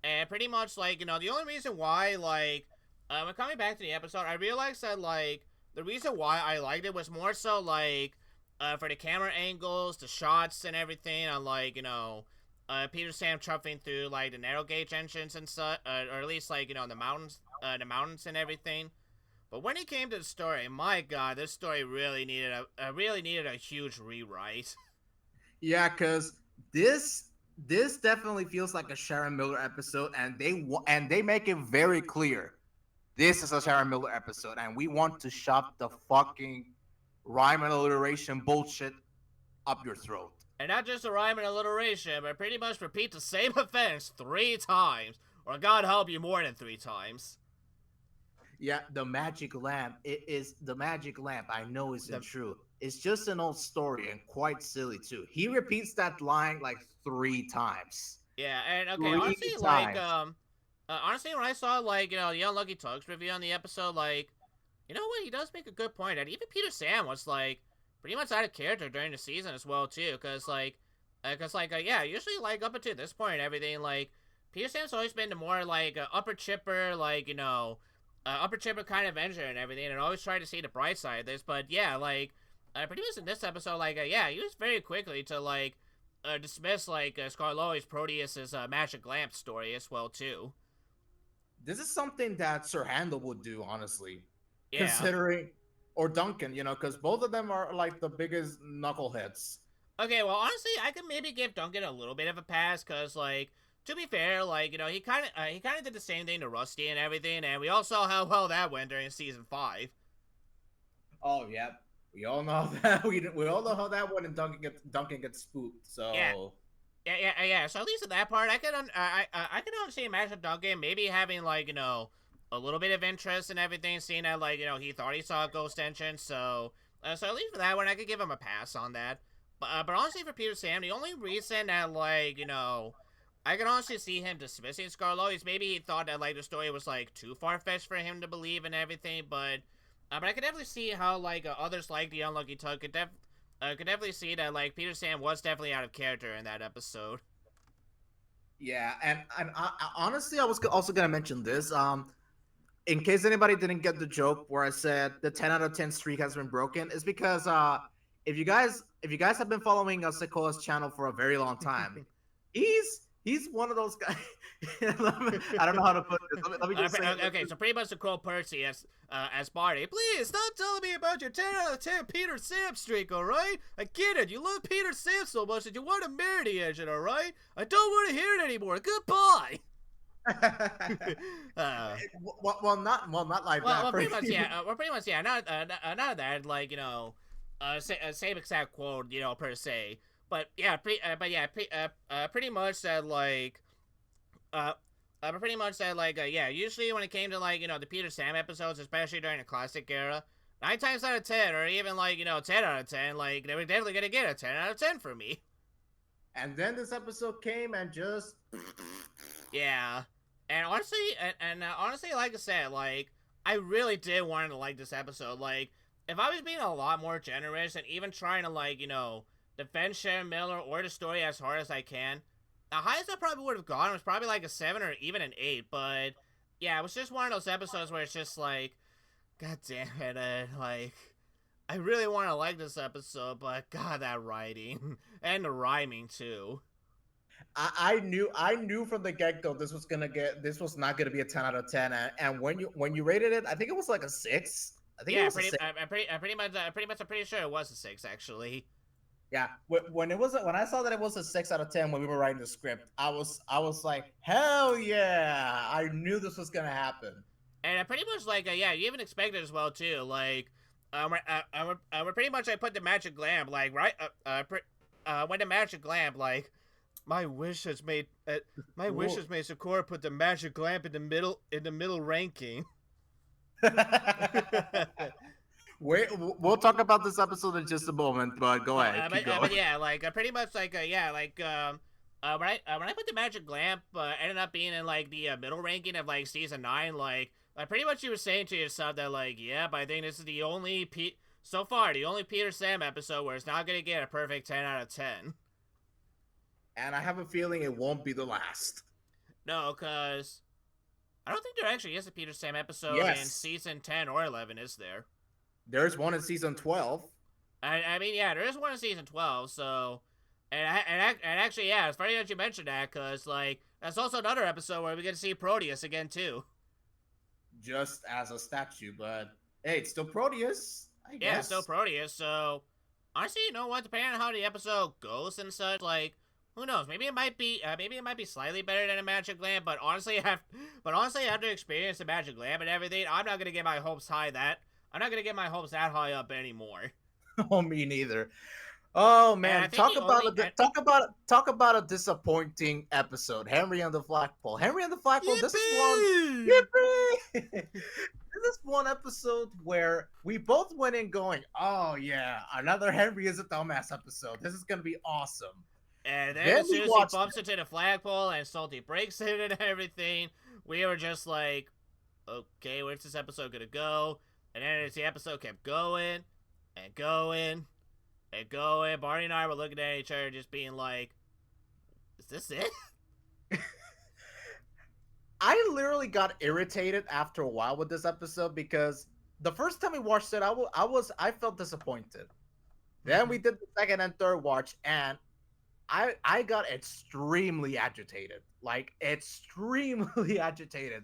And pretty much, like, the only reason why, like, when coming back to the episode, I realized that, like, the reason why I liked it was more so, like, for the camera angles, the shots and everything, on, like, Peter Sam chuffing through, like, the narrow gauge entrance and such, or at least, like, the mountains and everything. But when it came to the story, my god, this story really needed a huge rewrite. Yeah, because this definitely feels like a Sharon Miller episode, and they make it very clear this is a Sharon Miller episode, and we want to shove the fucking rhyme and alliteration bullshit up your throat. And not just a rhyme and alliteration, but pretty much repeat the same offense 3 times, or God help you, more than 3 times. Yeah, the magic lamp. It is the magic lamp. I know isn't The true. It's just an old story and quite silly too. He repeats that line like 3 times. Yeah, and okay, Three honestly, like times. honestly, when I saw like the Unlucky Tugs review on the episode, like you know what, he does make a good point that even Peter Sam was like pretty much out of character during the season as well too, yeah, usually like up until this point and everything, like Peter Sam's always been the more like upper chipper, like upper chipper kind of Avenger and everything, and always tried to see the bright side of this. But yeah, like pretty much in this episode, like yeah, he was very quickly to like dismiss like Scarloi's Proteus's magic lamp story as well too. This is something that Sir Handel would do, honestly, Yeah. considering, or Duncan, because both of them are like the biggest knuckleheads. Okay, well, honestly, I could maybe give Duncan a little bit of a pass because, like, to be fair, like he kind of did the same thing to Rusty and everything, and we all saw how well that went during season 5. Oh yeah, we all know that we all know how that one and Duncan gets spooked. Yeah, So yeah. So at least in that part, I can honestly imagine Duncan maybe having like a little bit of interest in everything, seeing that like he thought he saw a ghost entrance. So at least for that one, I could give him a pass on that. But honestly, for Peter Sam, the only reason that like I can honestly see him dismissing Scarlo is maybe he thought that like the story was like too far fetched for him to believe and everything. But I could definitely see how like others like the Unlucky Tug could definitely see that like Peter Sam was definitely out of character in that episode. yeah, and honestly, I was also gonna mention this. In case anybody didn't get the joke where I said the 10 out of 10 streak has been broken, is because if you guys have been following Zecoa's channel for a very long time, he's one of those guys. I don't know how to put this. Let me just say it. Okay, so pretty much to quote Percy as Barney, please stop telling me about your 10 out of 10 Peter Sam streak, alright? I get it, you love Peter Sam so much that you want to marry the engine, alright? I don't want to hear it anymore. Goodbye! uh, Not like that. well, pretty much, yeah. Pretty much, yeah. Not that, like same exact quote, per se. But yeah, pretty much that, like, uh, pretty much that, like, yeah. Usually, when it came to, like, the Peter Sam episodes, especially during the classic era, 9 times out of 10, or even, like, 10 out of 10, like, they were definitely gonna get a 10 out of 10 for me. And then this episode came and just Yeah, and honestly, honestly, like I said, like, I really did want to like this episode. Like, if I was being a lot more generous and even trying to, like, defend Sharon Miller or the story as hard as I can, the highest I probably would have gone was probably like a 7 or even an 8. But yeah, it was just one of those episodes where it's just like, God damn it, like, I really want to like this episode, but God, that writing and the rhyming too. I knew from the get go this was not gonna be a 10 out of 10. And when you rated it, I think it was like a 6. I think it Yeah, was a 6. I'm pretty sure it was a 6 actually. Yeah, when I saw that it was a 6 out of 10 when we were writing the script, I was like, hell yeah! I knew this was gonna happen. And I pretty much, like, yeah, you even expected as well too. Like, we're pretty much, I put the magic lamp, like, right, when the magic lamp, like, my wish has made Zecoa put the magic lamp in the middle ranking. We'll talk about this episode in just a moment, but go ahead, keep going. But yeah, like, pretty much, like, yeah, like, when I put the magic lamp, ended up being in, like, the middle ranking of, like, season 9, like, pretty much you were saying to yourself that, like, yeah, but I think this is the only so far the only Peter Sam episode where it's not gonna get a perfect 10 out of 10. And I have a feeling it won't be the last. No, cause I don't think there actually is a Peter Sam episode in Yes, season 10 or 11, is there? there's one in season 12. I mean, yeah, there is one in season 12, so. And actually, yeah, it's funny that you mentioned that, because, like, that's also another episode where we get to see Proteus again, too. Just as a statue, but hey, it's still Proteus, I Yeah, it's still guess. Proteus, so. Honestly, you know what? Depending on how the episode goes and such, like, who knows? Maybe it might be slightly better than a Magic Lamp. But honestly, after experience the Magic Lamp and everything, I'm not gonna get my hopes high. I'm not gonna get my hopes that high up anymore. Oh, me neither. Oh And I man, think the only, talk about a disappointing episode. Henry on the flagpole. Henry on the flagpole. This is one. yippee! Yippee! This is one episode where we both went in going, "Oh yeah, another Henry is a dumbass episode. This is gonna be awesome." And then Then as we soon as he watched bumps into the flagpole and Salty breaks it and everything, we were just like, okay, where's this episode gonna go? And then as the episode kept going and going and going, Barney and I were looking at each other, just being like, "Is this it?" I literally got irritated after a while with this episode because the first time we watched it, I felt disappointed. Then we did the second and third watch, and I got extremely agitated, like extremely agitated,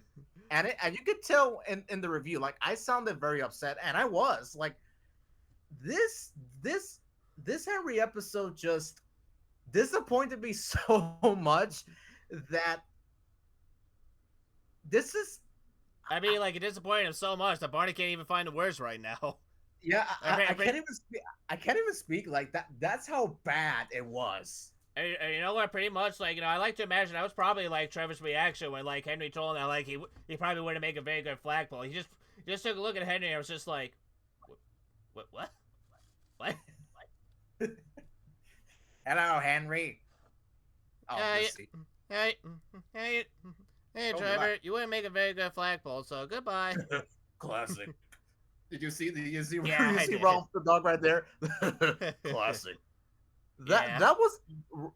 and you could tell in the review, like I sounded very upset, and I was like, this this this Henry episode just disappointed me so much that this is I mean, like, it disappointed him so much that Barney can't even find the words right now. yeah, I can't even speak. I can't even speak like that. That's how bad it was. And you know what? Pretty much, like, I like to imagine that was probably like Trevor's reaction when, like, Henry told him that, like, he probably wouldn't make a very good flagpole. He just took a look at Henry and was just like, what? Hello, Henry. Oh, Hey, let's see. hey, hey, hey, Oh, Trevor, you wouldn't make a very good flagpole, so goodbye. Classic. Did you see Yeah, you I see did. Rolf the dog right there? Classic. Yeah. That was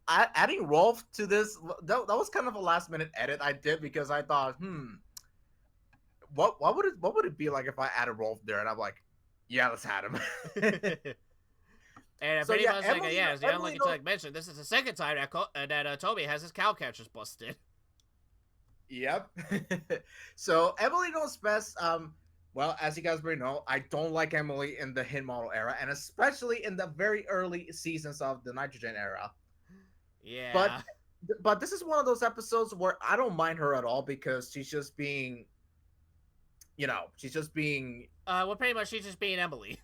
adding Rolf to this. That was kind of a last minute edit I did because I thought, what would it be like if I added Rolf there? And I'm like, yeah, let's add him. And So pretty yeah, much, Emily, like, yeah, as the Emily unlucky knows- Tug mentioned, this is the second time that Toby has his cow catchers busted. Yep. So Emily knows best. Well, as you guys already know, I don't like Emily in the hit model era, and especially in the very early seasons of the Nitrogen era. But Yeah. but this is one of those episodes where I don't mind her at all because she's just being, she's just being, Well, pretty much she's just being Emily.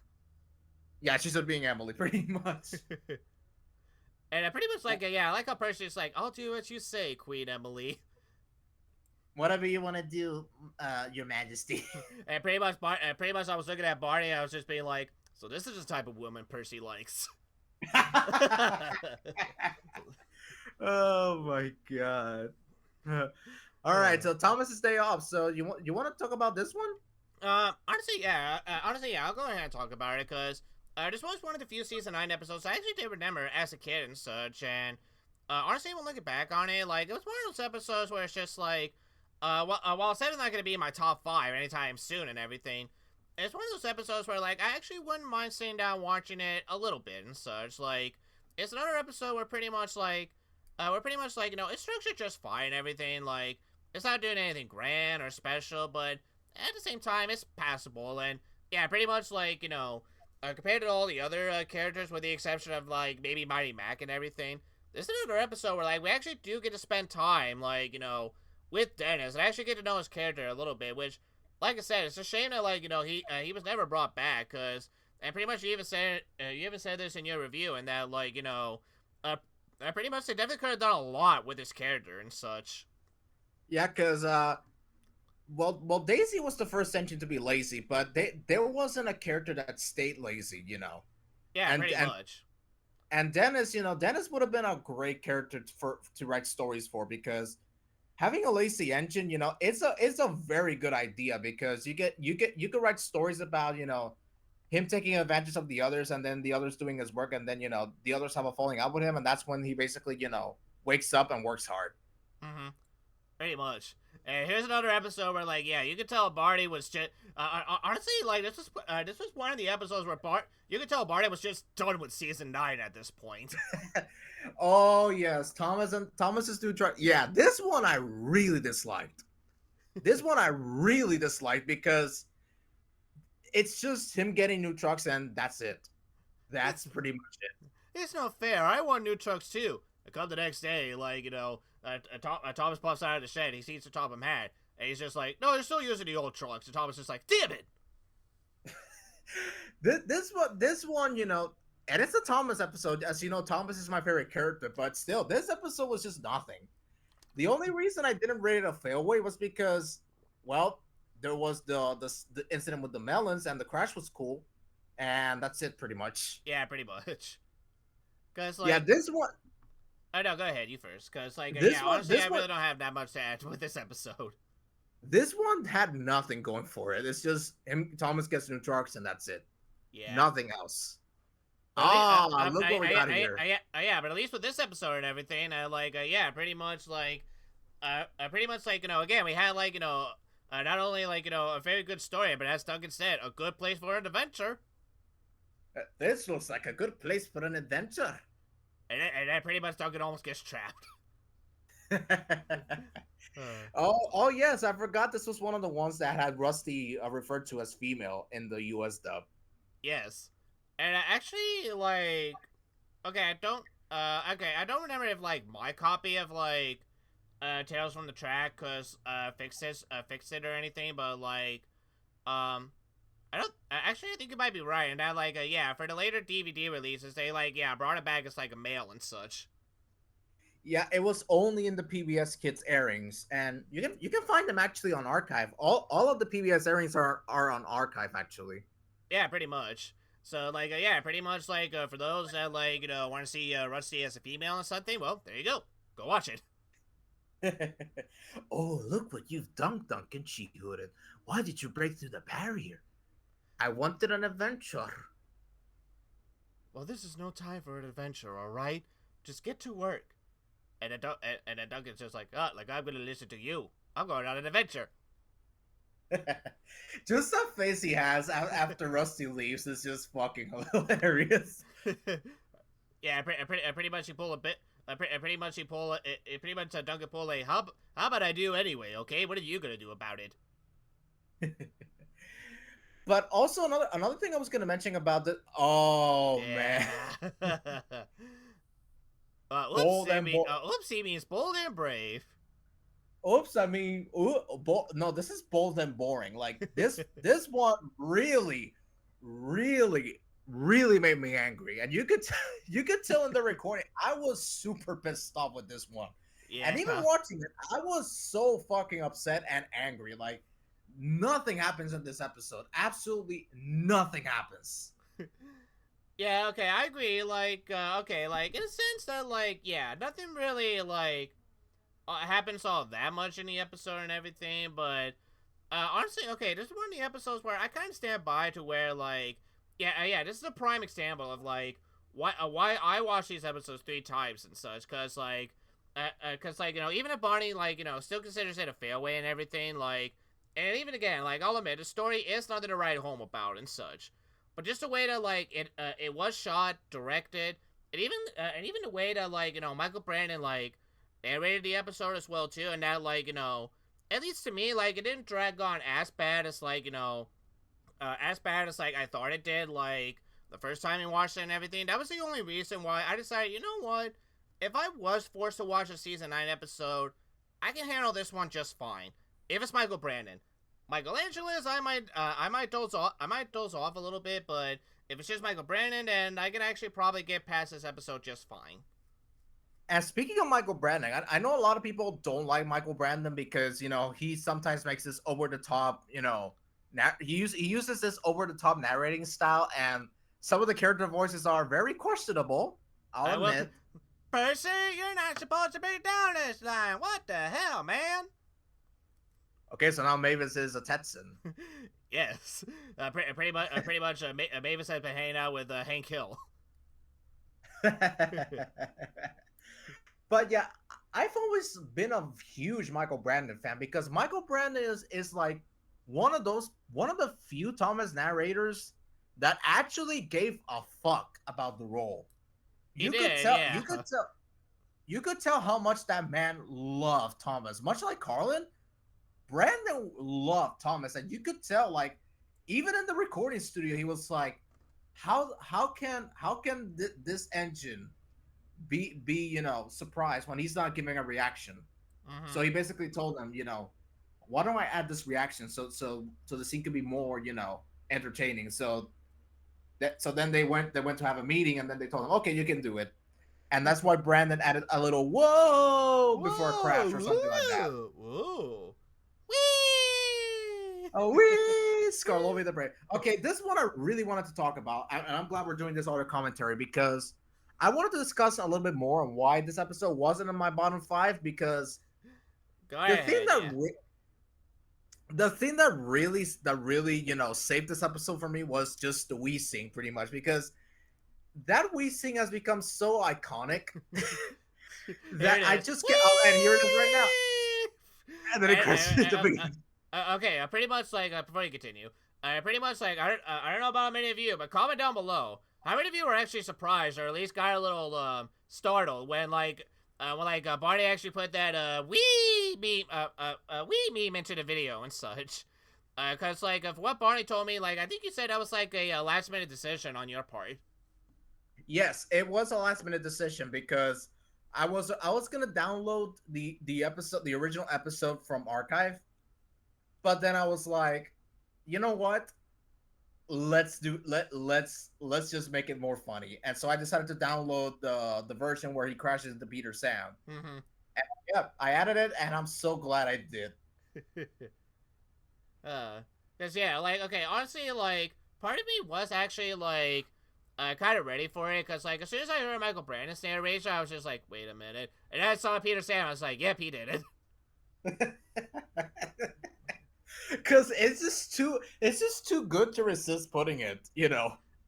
yeah, she's just being Emily, pretty much. And I pretty much like, yeah, I like how Percy's like, I'll do what you say, Queen Emily. Whatever you want to do, Your Majesty. And pretty much I was looking at Barney, I was just being like, so this is the type of woman Percy likes. Oh my god. All right, so Thomas's day off. So you want to talk about this one? Honestly, yeah, I'll go ahead and talk about it because this was one of the few season 9 episodes I actually did remember as a kid and such. And honestly, when looking back on it, like it was one of those episodes where it's just like, while it's definitely not going to be in my top 5 anytime soon and everything, it's one of those episodes where like I actually wouldn't mind sitting down watching it a little bit and such. Like it's another episode where pretty much like it's structured just fine and everything. Like it's not doing anything grand or special, but at the same time, it's passable. And yeah, pretty much like compared to all the other characters, with the exception of like maybe Mighty Mac and everything, this is another episode where like we actually do get to spend time like with Dennis and actually get to know his character a little bit. Which, like I said, it's a shame that like he was never brought back because. And pretty much you even said this in your review, and that like pretty much they definitely could have done a lot with his character and such. Yeah, because well, Daisy was the first engine to be lazy, but there wasn't a character that stayed lazy. Yeah, And pretty and much. and Dennis, Dennis would have been a great character to write stories for because having a lazy engine, it's a very good idea because you could write stories about him taking advantage of the others and then the others doing his work and then the others have a falling out with him and that's when he basically wakes up and works hard. Mm-hmm. Pretty much. And here's another episode where, like, yeah, you could tell Barney was just honestly, like, this was one of the episodes where you could tell Barney was just done with season 9 at this point. Oh yes, Thomas's new truck. Yeah, this one I really disliked. This one I really disliked because it's just him getting new trucks and that's it. That's it's pretty much it. it's not fair. I want new trucks too. I come the next day, like Thomas pops out of the shed. He sees the Topham hat, and he's just like, "No, they're still using the old trucks." And Thomas is just like, "Damn it!" This one, and it's a Thomas episode. As you know, Thomas is my favorite character, but still, this episode was just nothing. The only reason I didn't rate it a failway was because, well, there was the incident with the melons, and the crash was cool, and that's it pretty much. Yeah, pretty much. Cause Yeah, like, this one, I know. Go ahead, you first. Cause like, this yeah, one, honestly, this I one, really don't have that much to add with this episode. this one had nothing going for it. It's just him. Thomas gets new trucks, and that's it. Yeah. Nothing else. But at least, Look what we got here. yeah, but at least with this episode and everything, yeah, pretty much like again, we had like not only like a very good story, but as Duncan said, a good place for an adventure. This looks like a good place for an adventure. And then pretty much Duncan almost gets trapped. Oh yes, I forgot this was one of the ones that had Rusty referred to as female in the U.S. dub. Yes, and I actually like. I don't remember if like my copy of like Tales from the Track cause fixed it or anything, but like I don't actually I think you might be right, and that like yeah for the later DVD releases they like yeah brought it back as like a male and such. Yeah, it was only in the PBS Kids airings, and you can find them actually on Archive. All of the PBS airings are on Archive actually. Yeah, pretty much. So like yeah, pretty much like for those that like want to see Rusty as a female or something, well there you go watch it. Oh, look what you've done, Duncan, she hooted. Why did you break through the barrier? I wanted an adventure. Well, this is no time for an adventure, all right? Just get to work. And then Duncan's just like, like I'm gonna listen to you. I'm going on an adventure. Just the face he has after Rusty leaves is just fucking hilarious. Yeah, pretty much he pull a bit. Pretty much he pull. Pretty much Duncan pull a. How about I do anyway? Okay, what are you gonna do about it? But also another thing I was gonna mention about the. Oh Yeah. man. Whoops, Hold and oopsie means bold and brave. oops, I mean, no, this is bold and boring. Like this one really, really made me angry, and you could tell in the recording I was super pissed off with this one, and even Yeah. watching it, I was so fucking upset and angry. Like nothing happens in this episode. Absolutely nothing happens. Yeah, okay, I agree. Like, okay, like in a sense that, like, yeah, nothing really like happens all that much in the episode and everything. But honestly, okay, this is one of the episodes where I kind of stand by to where, like, yeah, yeah, this is a prime example of like why I watch these episodes 3 times and such, cause like even if Barney like still considers it a failway and everything, like, and even again, like I'll admit the story is nothing to write home about and such, but just the way that like it was shot, directed, and even the way that like Michael Brandon like narrated the episode as well too, and that like at least to me, like it didn't drag on as bad as like as bad as like I thought it did. Like the first time you watched it and everything, that was the only reason why I decided, you know what, if I was forced to watch a season 9 episode, I can handle this one just fine. If it's Michael Brandon, Michelangelo's, I might doze off a little bit, but if it's just Michael Brandon, then I can actually probably get past this episode just fine. And speaking of Michael Brandon, I know a lot of people don't like Michael Brandon because he sometimes makes this over the top, he uses this over the top narrating style, and some of the character voices are very questionable. I'll I will. admit. Percy, you're not supposed to be down this line. What the hell, man? Okay, so now Mavis is a Tetson. Yes, pretty much. Mavis has been hanging out with Hank Hill. But yeah, I've always been a huge Michael Brandon fan because Michael Brandon is like one of the few Thomas narrators that actually gave a fuck about the role. He You could did, tell yeah. you could tell how much that man loved Thomas. Much like Carlin, Brandon loved Thomas, and you could tell like even in the recording studio, he was like, how can this engine be surprised when he's not giving a reaction. So Mm-hmm. he basically told them, why don't I add this reaction so the scene could be more entertaining. So then they went to have a meeting, and then they told him, okay, you can do it. And that's why Brandon added a little whoa before a crash or something like that. Whoa! Whoa! Whee! Oh, we Scarlovi the Brave. Okay, this one I really wanted to talk about, and I'm glad we're doing this audio commentary because I wanted to discuss a little bit more on why this episode wasn't in my bottom 5. Because Go the thing ahead, that yeah. really saved this episode for me was just the Wee Sing, pretty much, because that Wee Sing has become so iconic Here that it I is. just get. Oh, and here it is right now. Whee! And then it crashes at the beginning. Okay, pretty much like before you continue, pretty much like I don't know about many of you, but comment down below how many of you were actually surprised or at least got a little startled when Barney actually put that wee meme into the video and such. Cause like of what Barney told me, like I think you said that was like a last minute decision on your part. Yes, it was a last minute decision because I was gonna download the episode, the original episode from archive, but then I was like, you know what? Let's just make it more funny. And so I decided to download the version where he crashes the Peter Sound. Mm-hmm. And yeah, I added it, and I'm so glad I did. Cause yeah, like okay, honestly, like part of me was actually like kind of ready for it, cause like as soon as I heard Michael Brandon's narration, I was just like, wait a minute, and then I saw Peter Sam, I was like, yep, he did it. Because it's just too good to resist putting it. It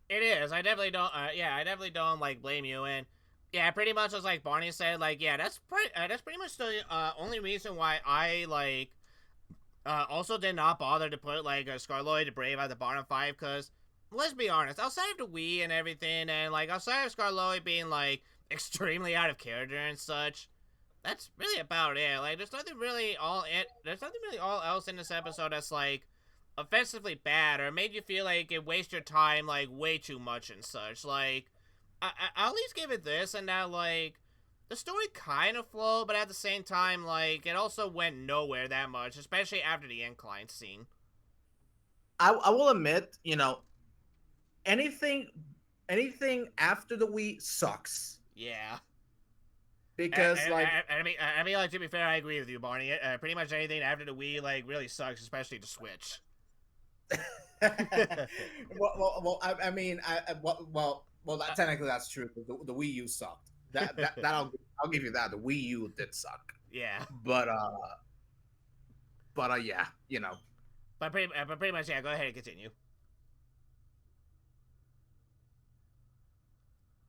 is. I definitely don't. Yeah, I definitely don't like blame you. And yeah, pretty much as like Barney said, like yeah, that's pretty much the only reason why I like also did not bother to put like a Scarloid the Brave at the bottom 5, because let's be honest, outside of the Wii and everything, and like outside of Scarloid being like extremely out of character and such, that's really about it. Like there's nothing really all else in this episode that's like offensively bad or made you feel like it wastes your time like way too much and such. Like I'll at least give it this, and that like the story kind of flowed, but at the same time, like, it also went nowhere that much, especially after the incline scene. I will admit, anything anything after the Wii sucks Yeah. because like Like, to be fair, I agree with you, Barney. Pretty much anything after the Wii, like, really sucks, especially the Switch. I mean, Uh, technically that's true. The Wii U sucked. That I'll give you that. The Wii U did suck, yeah. but yeah, But pretty much, yeah, go ahead and continue.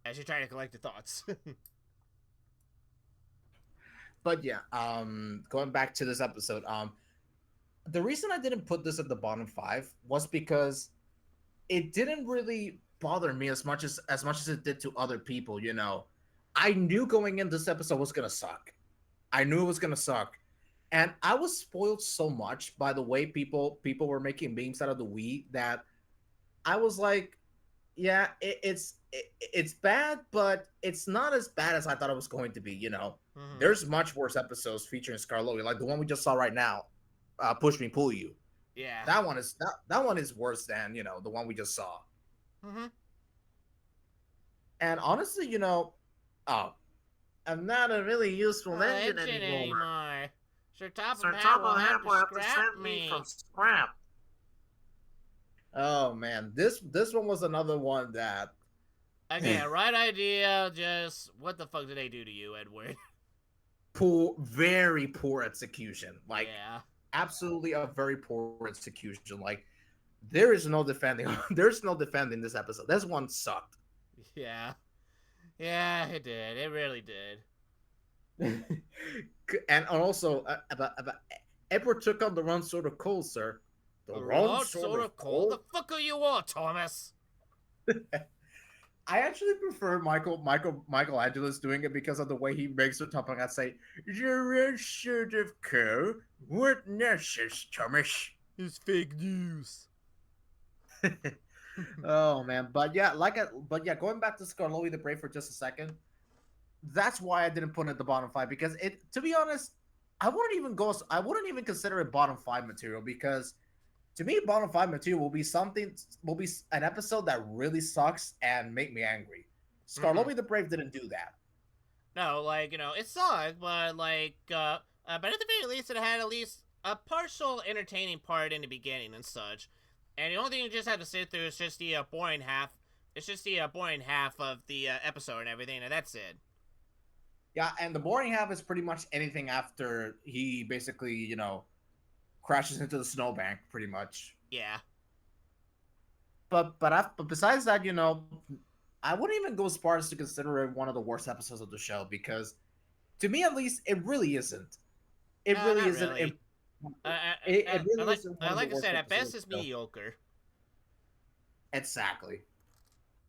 As you're trying to collect your thoughts. but yeah. Going back to this episode, the reason I didn't put this at the bottom five was because it didn't really bother me as much as it did to other people. I knew going in this episode was gonna suck. I knew it was gonna suck, and I was spoiled so much by the way people were making memes out of the Wii that I was like, yeah, it's bad, but it's not as bad as I thought it was going to be. Mm-hmm. There's much worse episodes featuring Scarlotti, like the one we just saw right now, Push Me Pull You. Yeah. That one is worse than the one we just saw. Mm-hmm. And honestly, oh, I'm not a really useful engine Engine anymore. anymore. Sir Top of Sir Hat Top will of have Half to will have to scrap send me from me. scrap. Oh man, this one was another one that Again, right idea, just what the fuck did they do to you, Edward? very poor execution. Like Yeah. absolutely a very poor execution. Like there is no defending. There's no defending this episode. This one sucked. Yeah. Yeah, it did. It really did. And also about Edward took on the wrong sort of cold, sir. The A wrong raw sort sort of of cold. The cold. fuck are you all, Thomas? I actually prefer Michelangelo's doing it because of the way he makes the top and I say, the red sort of cold. What nonsense, Thomas? It's fake news. Oh man, but yeah, going back to Scarlotti the Brave for just a second, that's why I didn't put it at the bottom five because to be honest, I wouldn't even consider it bottom five material because to me, bottom five material will be an episode that really sucks and make me angry. Mm-hmm. Scarlotti the Brave didn't do that. No, like, it sucked, but, like, but at the very least, it had at least a partial entertaining part in the beginning and such. And the only thing you just have to sit through is just the boring half. It's just the boring half of the episode and everything, and that's it. Yeah, and the boring half is pretty much anything after he basically, crashes into the snowbank, pretty much. Yeah. But besides that, I wouldn't even go as far as to consider it one of the worst episodes of the show because, to me at least, it really isn't. It No, really not isn't. really. It really isn't one of the Like I worst said, at episodes best, of it's the show. mediocre. Exactly.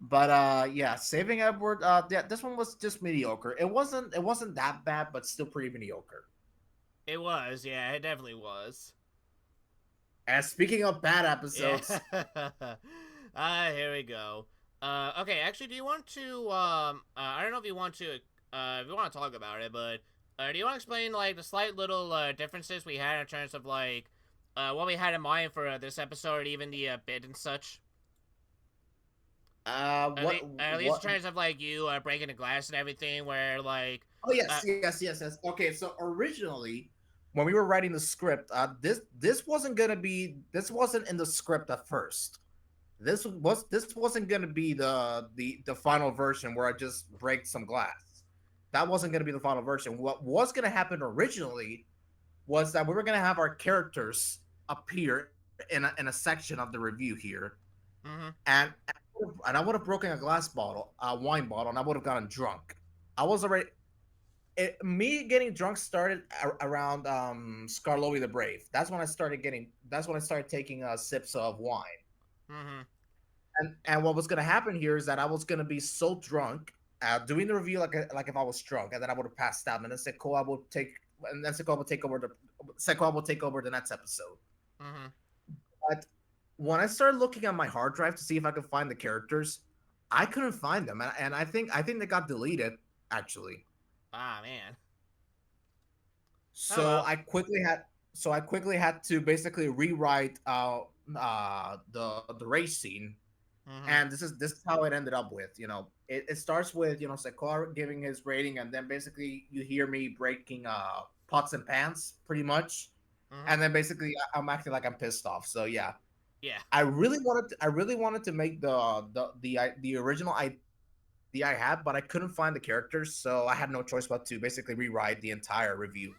But yeah, Saving Edward. Yeah, this one was just mediocre. It wasn't that bad, but still pretty mediocre. It was, yeah, it definitely was. And speaking of bad Yeah. episodes, Here we go. Okay, actually, do you want to, I don't know if you want to, if you want to talk about it, but, do you want to explain, like, the slight little, differences we had in terms of, like, what we had in mind for this episode, even the, bid and such? At least in what? terms of, like, you, breaking the glass and everything, where, like, Oh yes. Okay, so originally, when we were writing the script, this wasn't in the script at first. This wasn't gonna be the final version where I just break some glass. That wasn't gonna be the final version. What was gonna happen originally was that we were gonna have our characters appear in a section of the review here, mm-hmm, and I would have broken a glass bottle, a wine bottle, and I would have gotten drunk. I was already me getting drunk started around Scarlovi the Brave. That's when I started taking sips of wine. mm-hmm, And what was gonna happen here is that I was gonna be so drunk, doing the review like if I was drunk, and then I would have passed out, and then Secoa would take over the next episode. mm-hmm. But when I started looking at my hard drive to see if I could find the characters, I couldn't find them, and I think they got deleted actually. Ah, man. Oh So well. I quickly had to basically rewrite the race scene, Mm-hmm. and this is how it ended up with. It starts with Zecoa giving his rating, and then basically you hear me breaking pots and pans pretty much, Mm-hmm. and then basically I'm acting like I'm pissed off. So yeah, Yeah. I really wanted to make the original idea I had, but I couldn't find the characters, so I had no choice but to basically rewrite the entire review.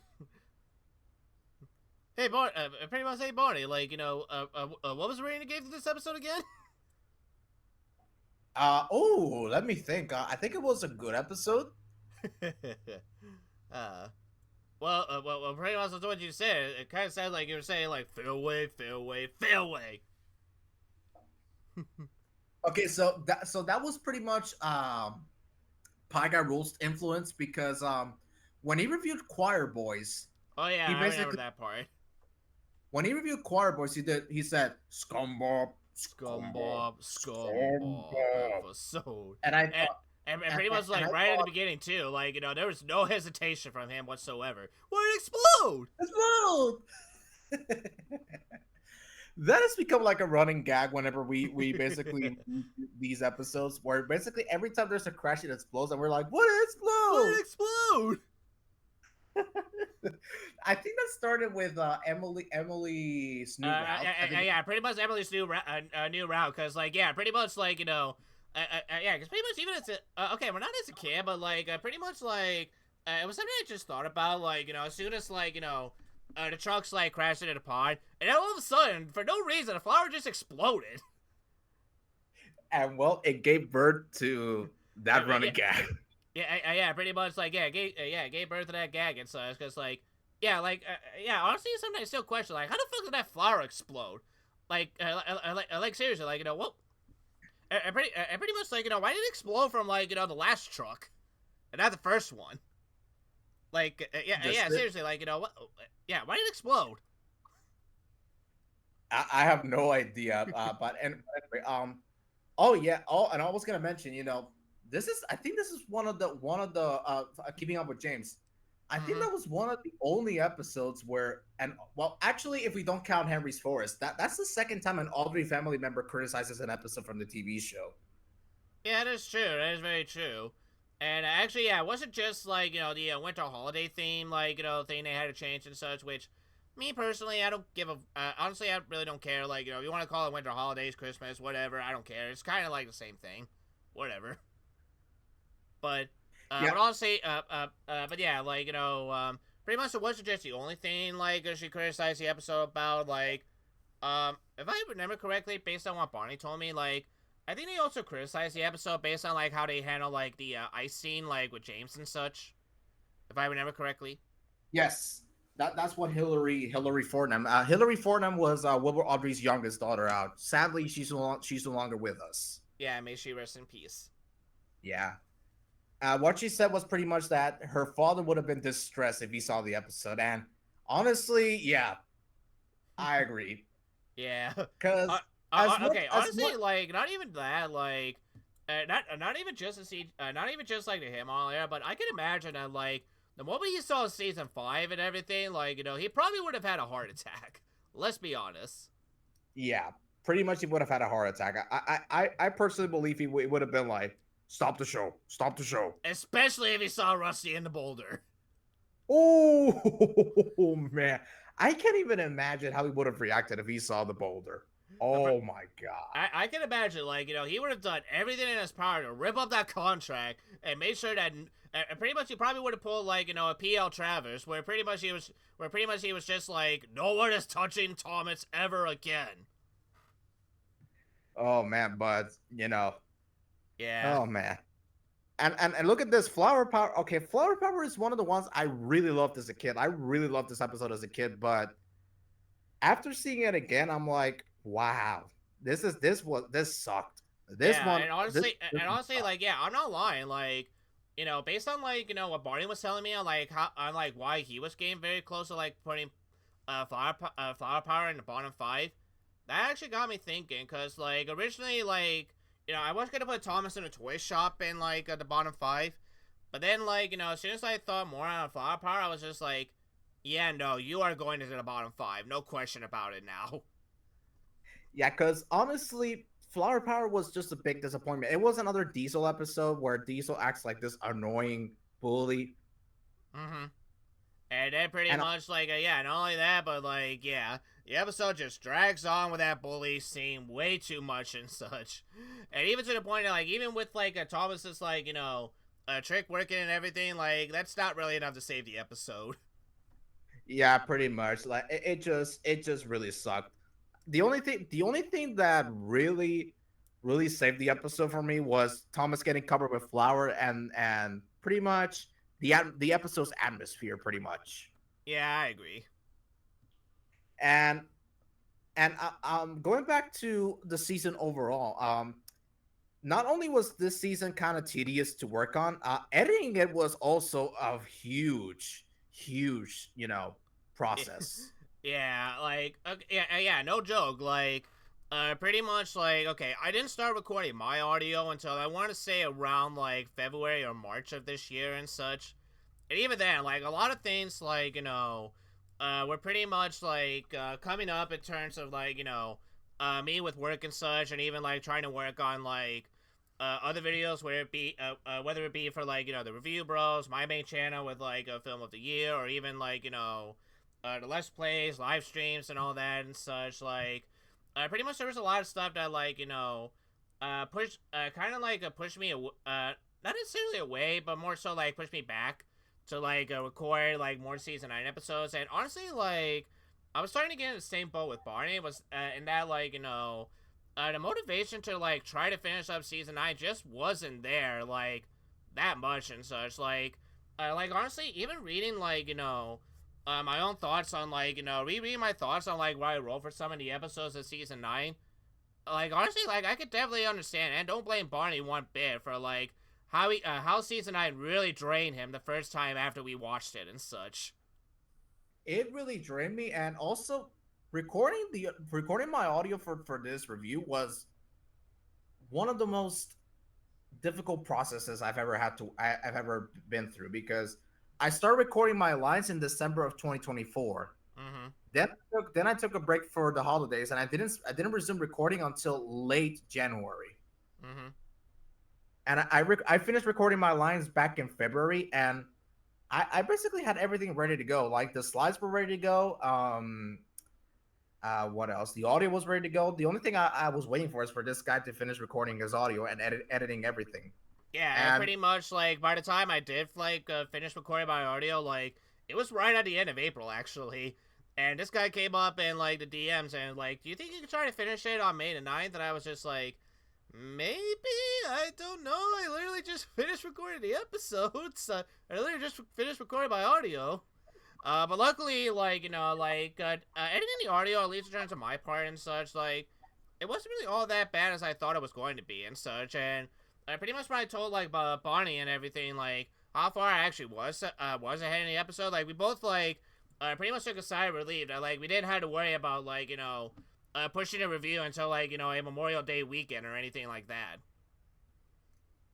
Hey, pretty much, hey, Barney, like, what was the rating you gave to this episode again? Let me think. I think it was a good episode. uh, well, pretty much that's what you said. It kind of sounded like you were saying, like, fairway, fairway, fairway. Okay, so that was pretty much Pie Guy Rules influence because when he reviewed Choir Boys, Oh, yeah, he I remember basically that part. when he reviewed Choir Boys, he said Scumbob, Scumbob, Scumbob, Scumbob Scumbob, episode. and I And, thought and pretty much, and like, I right at the thought beginning, too, like, there was no hesitation from him whatsoever. Would it explode? explode. That has become like a running gag whenever we basically these episodes where basically every time there's a crash it explodes and we're like, what Would explode? it explode? I think that started with Emily's new route. I think Yeah, pretty much Emily's new route, cause like, yeah, pretty much like yeah, cause pretty much even as okay, well, not as a kid, but like pretty much like it was something I just thought about, like as soon as like the trucks like crashed into the pond, and then all of a sudden, for no reason, a flower just exploded. and well, it gave birth to that Yeah, running gag. yeah, pretty much like gave birth to that gag and such, cause like yeah, like yeah, honestly, sometimes I still question like how the fuck did that flower explode? Like seriously, like what? Pretty much like why did it explode from like the last truck and not the first one? Like Just yeah, seriously, like what? Yeah, why did it explode? I have no idea. But anyway, oh yeah. Oh, and I was gonna mention, this is I think this is one of the keeping up with James. I think Mm-hmm. that was one of the only episodes where, and well, actually, if we don't count Henry's Forest, that's the second time an Audrey family member criticizes an episode from the TV show. Yeah, that is true. That is very true. And actually, yeah, it wasn't just like the winter holiday theme, like thing they had to change and such. Which, me personally, I don't give a. Honestly, I really don't care. Like if you want to call it winter holidays, Christmas, whatever, I don't care. It's kind of like the same thing, whatever. But, Yeah, but honestly, but yeah, like pretty much it wasn't just the only thing like she criticized the episode about. Like, if I remember correctly, based on what Barney told me, like I think they also criticized the episode based on like how they handle like the ice scene, like with James and such. If I remember correctly. yes, that's what Hillary Fortnum. Hillary Fortnum was Wilbur Audrey's youngest daughter. Out. Sadly, she's no longer with us. Yeah, may she rest in peace. Yeah. What she said was pretty much that her father would have been distressed if he saw the episode, and honestly, yeah, I agree. Yeah. Because as much Okay. as Honestly, much, like not even that. Like, not even just to see, not even just like to him all there. But I can imagine that like the moment he saw season 5 and everything, like he probably would have had a heart attack. Let's be honest. yeah, pretty much he would have had a heart attack. I personally believe he would have been like, stop the show, stop the show. Especially if he saw Rusty in the boulder. Oh man, I can't even imagine how he would have reacted if he saw the boulder. Oh my god. I can imagine, like, he would have done everything in his power to rip up that contract and make sure that, pretty much he probably would have pulled, like, a PL Travers, where pretty much he was just like, no one is touching Thomas ever again. Oh man, but Yeah. oh man. And look at this flower power. Okay, flower power is one of the ones I really loved as a kid. I really loved this episode as a kid, but after seeing it again, I'm like, wow, this sucked. This Yeah, one, and one honestly, sucked. like, yeah, I'm not lying, like, based on, like, what Barney was telling me on, like, why he was getting very close to, like, putting, flower power in the bottom 5, that actually got me thinking, because, like, originally, like, I was gonna put Thomas in a toy shop in, like, the bottom 5, But then, like, as soon as I thought more on Flower Power, I was just like, yeah, no, you are going into the bottom five. No question about it now. Yeah, because honestly, Flower Power was just a big disappointment. It was another Diesel episode where Diesel acts like this annoying bully. Mm-hmm. And then pretty And much, like, yeah, not only that, but, like, yeah, the episode just drags on with that bully scene way too much and such. And even to the point that, like, even with, like, Thomas's, like, a trick working and everything, like, that's not really enough to save the episode. yeah, pretty much. Like it just really sucked. The only thing that really saved the episode for me was Thomas getting covered with flour and pretty much the episode's atmosphere, pretty much. Yeah, I agree. And going back to the season overall, not only was this season kind of tedious to work on, editing it was also a huge, process. Yeah, like, okay, yeah, no joke. Like, pretty much, like, okay, I didn't start recording my audio until I want to say around, like, February or March of this year and such. And even then, like, a lot of things, like, were pretty much, like, coming up in terms of, like, me with work and such, and even, like, trying to work on, like, other videos, whether it be for, like, the Review Bros, my main channel with, like, a film of the year, or even, like, the Let's Plays, live streams, and all that and such, like, pretty much there was a lot of stuff that, like, kind of, like, pushed me, not necessarily away, but more so, like, pushed me back to, like, record, like, more Season 9 episodes, and honestly, like, I was starting to get in the same boat with Barney, was, in that, like, the motivation to, like, try to finish up Season 9 just wasn't there, like, that much and such, like, honestly, even reading, like, my own thoughts on, like, rereading my thoughts on, like, what I wrote for some of the episodes of Season 9, like, honestly, like, I could definitely understand, and don't blame Barney one bit for, like, how Season 9 really drained him the first time after we watched it and such. It really drained me, and also recording my audio for this review was one of the most difficult processes I've ever been through, because I started recording my lines in December of 2024. Mm-hmm. Then I took a break for the holidays, and I didn't resume recording until late January. Mm-hmm. And I finished recording my lines back in February, and I basically had everything ready to go. Like the slides were ready to go. What else? The audio was ready to go. The only thing I was waiting for is for this guy to finish recording his audio and editing everything. Yeah, and And pretty much, like, by the time I did, like, finish recording my audio, like, it was right at the end of April, actually. And this guy came up in, like, the DMs and, like, do you think you could try to finish it on May the 9th? And I was just like, maybe? I don't know. I literally just finished recording the episodes. I literally just finished recording my audio. But luckily, like, editing the audio, at least in terms of my part and such, like, it wasn't really all that bad as I thought it was going to be and such. And pretty much when I told, like, Bonnie and everything, like, how far I actually was ahead in the episode, like, we both, like, pretty much took a sigh of relief that, like, we didn't have to worry about, like, pushing a review until, like, a Memorial Day weekend or anything like that.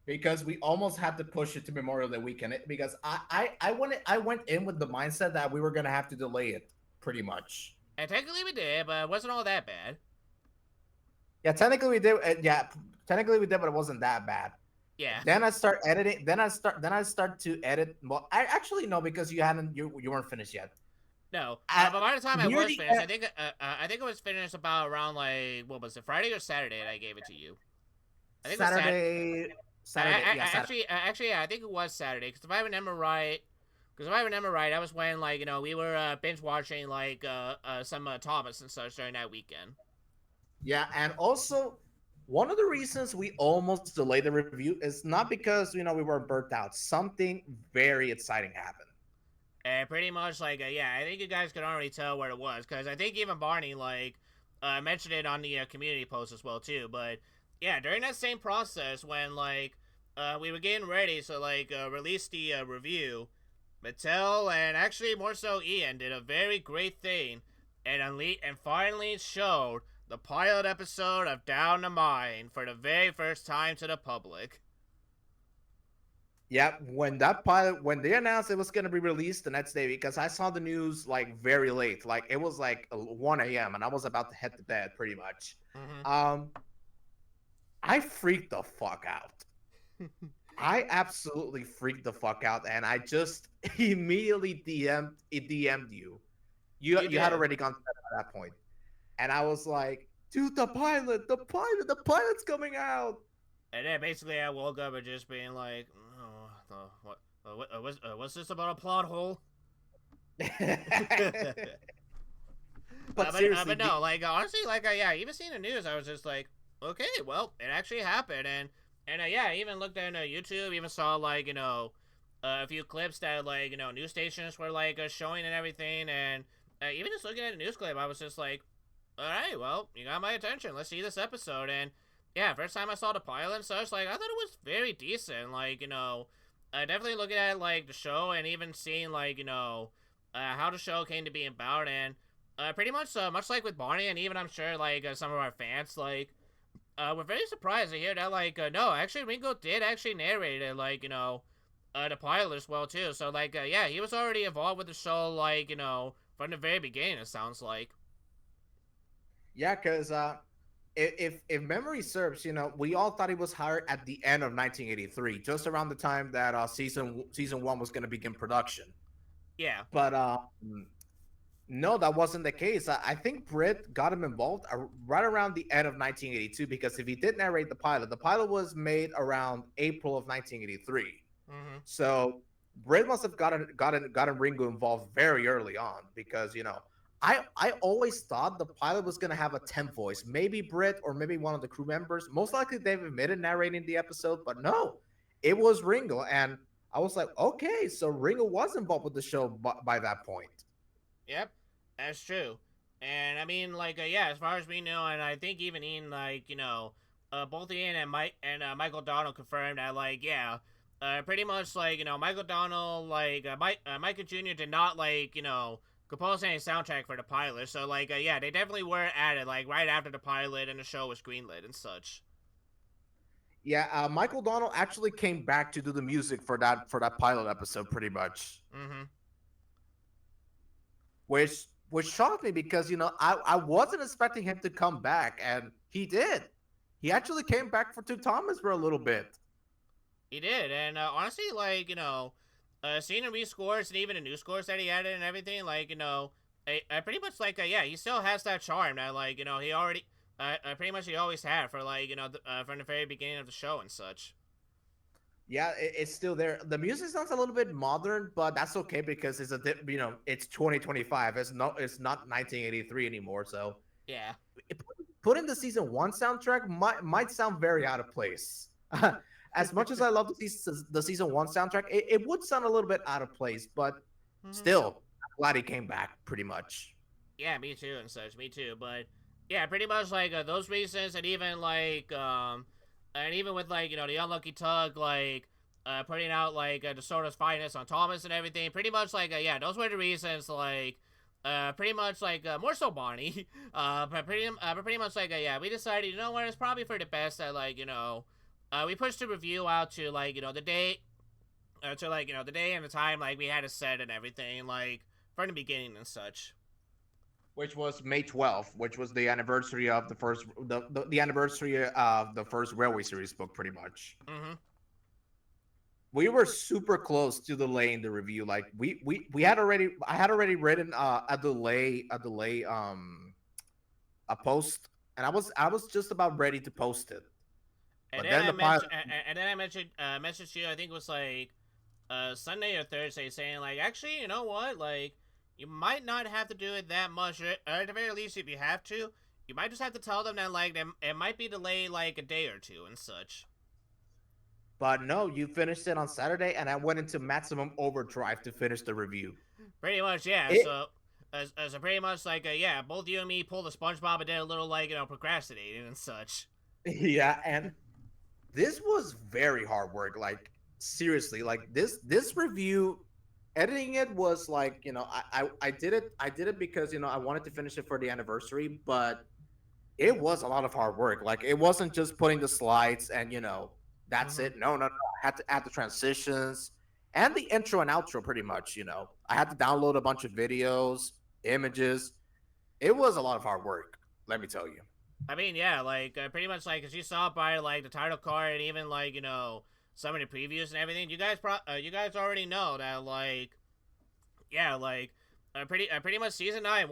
because we almost had to push it to Memorial Day weekend, because I went in with the mindset that we were gonna have to delay it pretty much. And technically we did, but it wasn't all that bad. Yeah, technically we did. Yeah, technically we did, but it wasn't that bad. Yeah. Then I start editing. Then I start to edit. Well, I actually no, because you weren't finished yet. No, At but by the time I near was the finished, end, I think it was finished about around, like, what was it, Friday or Saturday that I gave it to you? I think it was Saturday, Saturday, yeah, Saturday. yeah, I think it was Saturday. Because if I remember right, that was when, like, we were binge watching, like, some Thomas and such during that weekend. Yeah, and also one of the reasons we almost delayed the review is not because we were burnt out. Something very exciting happened. And pretty much, like, yeah, I think you guys could already tell what it was, because I think even Barney, like, mentioned it on the community post as well, too. But, yeah, during that same process, when, like, we were getting ready to, like, release the review, Mattel, and actually more so Ian, did a very great thing, and finally showed the pilot episode of Down the Mine for the very first time to the public. Yeah, when they announced it was gonna be released the next day, because I saw the news like very late, like it was like 1 a.m. and I was about to head to bed pretty much. Mm-hmm. Um, I freaked the fuck out. I absolutely freaked the fuck out, and I just immediately DM'd you. You You you had did. already gone to bed at that point, and I was like, dude, the pilot's coming out. And then basically I woke up and just being like, oh, what? What's this about a plot hole? But But seriously, no, like honestly, like yeah, even seeing the news, I was just like, okay, well, it actually happened, and yeah, I even looked at YouTube, even saw like a few clips that like news stations were like showing and everything, and even just looking at a news clip, I was just like, all right, well, you got my attention. Let's see this episode, and yeah, first time I saw the pilot and such, like I thought it was very decent. Like definitely looking at like the show and even seeing like how the show came to be about, and pretty much like with Barney, and even I'm sure like some of our fans like we're very surprised to hear that like no, actually Ringo did actually narrate it, like the pilot as well too. So like yeah, he was already involved with the show, like from the very beginning. It sounds like. yeah, because if memory serves, we all thought he was hired at the end of 1983, just around the time that season one was going to begin production. Yeah. But no, that wasn't the case. I think Britt got him involved right around the end of 1982, because if he did narrate the pilot was made around April of 1983. Mm-hmm. So Britt must have gotten Ringo involved very early on, because I always thought the pilot was gonna have a temp voice, maybe Britt or maybe one of the crew members. Most likely they've admitted narrating the episode, but no, it was Ringo, and I was like, okay, so Ringo was involved with the show by that point. Yep, that's true. And I mean, like, yeah, as far as we know, and I think even Ian, like, both Ian and Michael Donald confirmed that, like, yeah, pretty much, like, Michael Donald, like, Michael Jr. did not, like, compose any soundtrack for the pilot. So, like, yeah, they definitely were at it, like, right after the pilot and the show was greenlit and such. Yeah, Michael Donald actually came back to do the music for that pilot episode, pretty much, Mm-hmm. which shocked me, because I wasn't expecting him to come back, and he did. He actually came back for Two Thomas for a little bit. He did, and honestly, like seeing the rescores and even the new scores that he added and everything, like I pretty much like yeah, he still has that charm that like he already pretty much he always had for like from the very beginning of the show and such. Yeah, it's still there. The music sounds a little bit modern, but that's okay, because it's 2025. It's not 1983 anymore. So Yeah. putting the season one soundtrack might sound very out of place. As much as I love the season one soundtrack, it would sound a little bit out of place, but Mm-hmm. still, I'm glad he came back, pretty much. Yeah, me too and such. Me too, but yeah, pretty much like those reasons, and even with like the unlucky tug, like putting out like the Soda's finest on Thomas and everything. Pretty much like yeah, those were the reasons. Like pretty much like more so Barney. But pretty much like yeah, we decided what, it's probably for the best that like we pushed the review out to like the day. To like the day and the time like we had it set and everything like from the beginning and such. Which was May 12th, which was the anniversary of the anniversary of the first Railway Series book, pretty much. Mm-hmm. We were super close to delaying the review. Like we had already I had already written a post, and I was just about ready to post it. And But then then I the pilot. mentioned, and then I mentioned, messaged you. I think it was like Sunday or Thursday, saying like, actually, you know what? Like, you might not have to do it that much. Or at the very least, if you have to, you might just have to tell them that like it might be delayed like a day or two and such. But no, you finished it on Saturday, and I went into maximum overdrive to finish the review. Pretty much, yeah. It As a pretty much like yeah, both you and me pulled the SpongeBob and did a little like procrastinating and such. yeah, and this was very hard work. Like, seriously, like this review, editing it was like, I did it because I wanted to finish it for the anniversary, but it was a lot of hard work. Like, it wasn't just putting the slides and that's Mm-hmm. it. No, no, no. had to add the transitions and the intro and outro pretty much. I had to download a bunch of videos, images. It was a lot of hard work, let me tell you. I mean, yeah, like pretty much like as you saw by like the title card and even like some of the previews and everything, you guys already know that like yeah, like pretty much season 9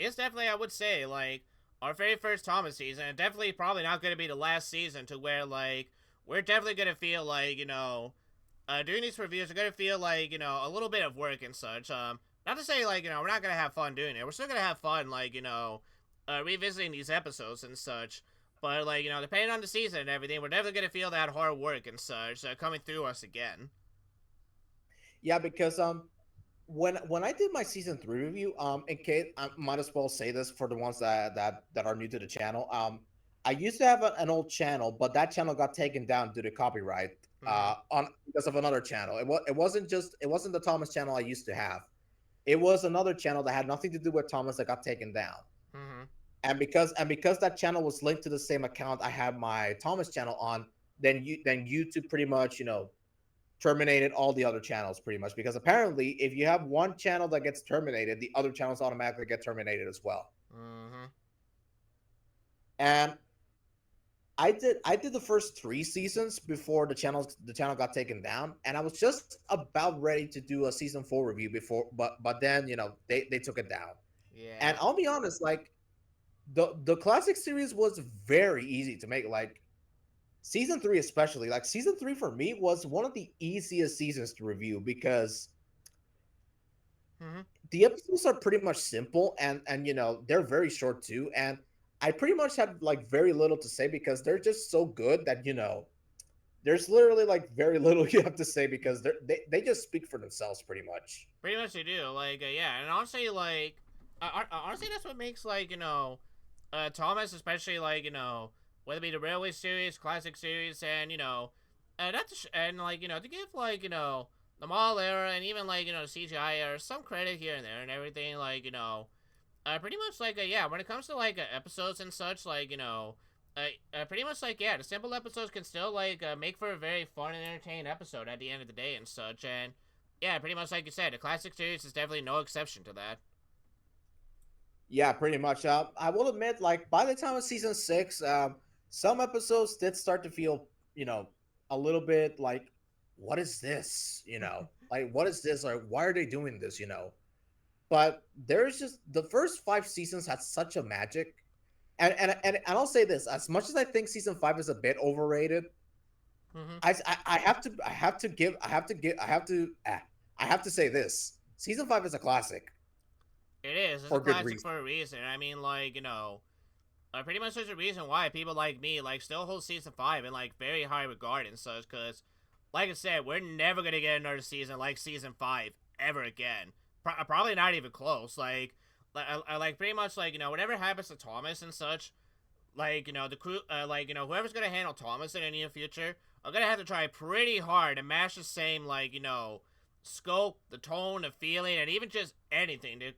is definitely, I would say, like our very first Thomas season, and definitely probably not going to be the last season, to where like we're definitely going to feel like doing these reviews are going to feel like a little bit of work and such. Not to say like we're not going to have fun doing it. We're still going to have fun like revisiting these episodes and such. But like depending on the season and everything, we're definitely going to feel that hard work and such coming through us again. Yeah, because when I did my season 3 review, in case I might as well say this for the ones that are new to the channel. I used to have an old channel, but that channel got taken down due to copyright Mm-hmm. on because of another channel. It wasn't the Thomas channel I used to have. It was another channel that had nothing to do with Thomas that got taken down. Mm-hmm. And because that channel was linked to the same account I had my Thomas channel on, then YouTube pretty much terminated all the other channels pretty much, because apparently if you have one channel that gets terminated, the other channels automatically get terminated as well. Mm-hmm. And I did the first 3 seasons before the channel got taken down, and I was just about ready to do a season 4 review before, but then they took it down. And Yeah. I'll be honest, like the classic series was very easy to make. Like season 3 especially, like season 3 for me was one of the easiest seasons to review, because Mm-hmm. the episodes are pretty much simple, and they're very short too, and I pretty much have like very little to say because they're just so good that there's literally like very little you have to say, because they just speak for themselves pretty much. Pretty much they do. Like, yeah, and honestly, like, honestly, that's what makes like Thomas, especially like whether it be the Railway series, Classic series, and and like to give like the Mall era and even like CGI era some credit here and there and everything. Like pretty much like yeah, when it comes to like episodes and such, like pretty much like yeah, the simple episodes can still like make for a very fun and entertaining episode at the end of the day and such. And yeah, pretty much like you said, the classic series is definitely no exception to that. Yeah, pretty much. I will admit, like by the time of season 6, some episodes did start to feel, a little bit like, what is this? Like what is this? Like why are they doing this? But there's just the first 5 seasons had such a magic, and I'll say this: as much as I think season 5 is a bit overrated, Mm-hmm. I have to say this: season 5 is a classic It is. It's a for good classic reason. for a reason. I mean, like pretty much there's a reason why people like me like still hold season 5 in like very high regard and such. Because, like I said, we're never gonna get another season like season 5 ever again. Probably not even close. Like pretty much like whatever happens to Thomas and such, like the crew, like whoever's gonna handle Thomas in the near future are gonna have to try pretty hard to match the same like scope, the tone, the feeling, and even just anything to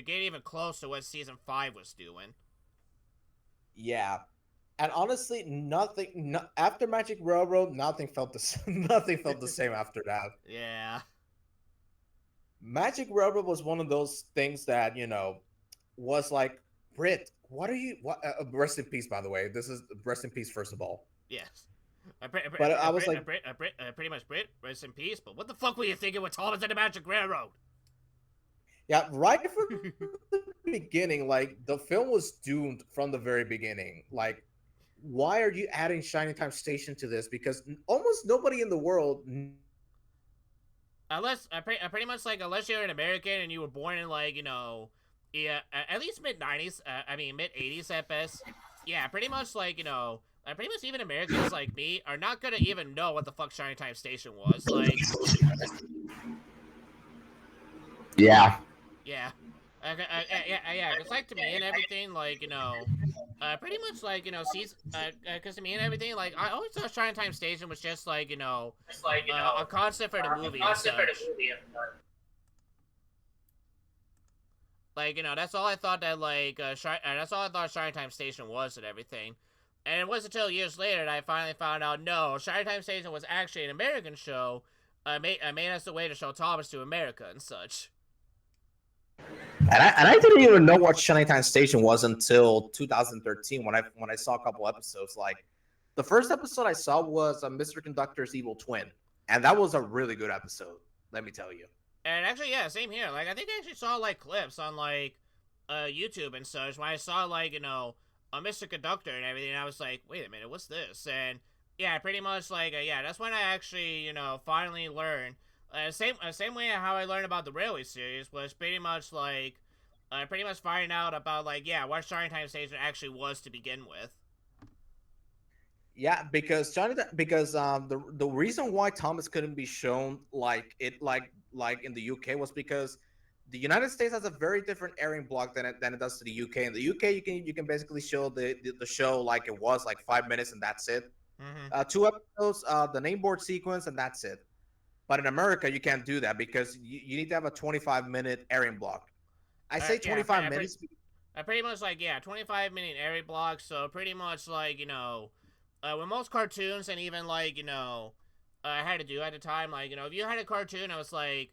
get even close to what season 5 was doing. Yeah, and honestly, after Magic Railroad, nothing felt nothing felt the same after that. Yeah. Magic Railroad was one of those things that was like, Brit, what are you? What? Rest in peace, by the way. This is rest in peace, first of all. Yes. But I was like, Pretty much Brit, rest in peace. But what the fuck were you thinking with Thomas and the Magic Railroad? yeah, right from the beginning, like the film was doomed from the very beginning. Like, why are you adding Shining Time Station to this? Because almost nobody in the world Unless pretty much like unless you're an American and you were born in like yeah, at least mid 90s. I mean mid 80s at best. Yeah, pretty much like pretty much even Americans like me are not gonna even know what the fuck Shining Time Station was. Like, yeah. yeah, yeah. It's like to me and everything. Like pretty much like sees because to me and everything, like I always thought Shining Time Station was just like a concept for the movie and such. Like that's all I thought that like that's all I thought Shining Time Station was and everything. And it wasn't until years later that I finally found out no, Shiny Time Station was actually an American show. Made us the way to show Thomas to America and such. And I didn't even know what Shanghai Station was until 2013 when I saw a couple episodes. Like the first episode I saw was Mr. Conductor's Evil Twin, and that was a really good episode. Let me tell you. And actually, yeah, same here. Like, I think I actually saw like clips on like YouTube and such when I saw like a Mr. Conductor and everything. And I was like, wait a minute, what's this? And yeah, pretty much like yeah, that's when I actually finally learned. Same way how I learned about the Railway series was pretty much like pretty much finding out about like yeah what Starting Time Station actually was to begin with. Yeah, because the reason why Thomas couldn't be shown like in the UK was because the United States has a very different airing block than it does to the UK. In the UK, you can basically show the show like it was, like 5 minutes, and that's it. Mm-hmm. Two episodes, the name board sequence, and that's it. But in America, you can't do that because you need to have a 25-minute airing block. I say Yeah, 25 minutes. I pretty much like yeah 25-minute airy block. So pretty much like with most cartoons and even like I had to do at the time like if you had a cartoon that was like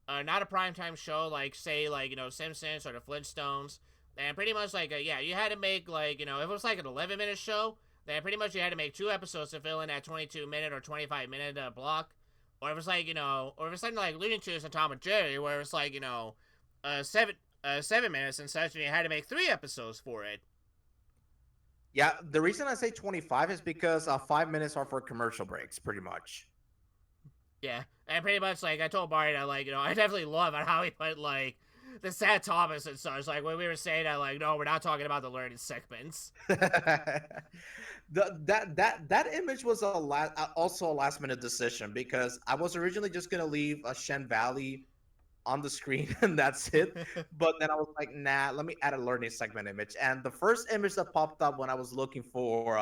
not a primetime show like say like Simpsons or the Flintstones, then pretty much like yeah you had to make like if it was like an 11-minute show, then pretty much you had to make 2 episodes to fill in that 22-minute or 25-minute block. Or if it's like or if it's something like Looney Tunes and Tom and Jerry, where it's like 7 minutes and such, and you had to make 3 episodes for it. Yeah, the reason I say 25 is because 5 minutes are for commercial breaks, pretty much. Yeah, and pretty much like I told Barry that like I definitely love how he put like the Sad Thomas and such. Like when we were saying that like no, we're not talking about the learning segments. That image was also a last minute decision because I was originally just gonna leave a Shen Valley on the screen and that's it. But then I was like, nah, let me add a learning segment image. And the first image that popped up when I was looking for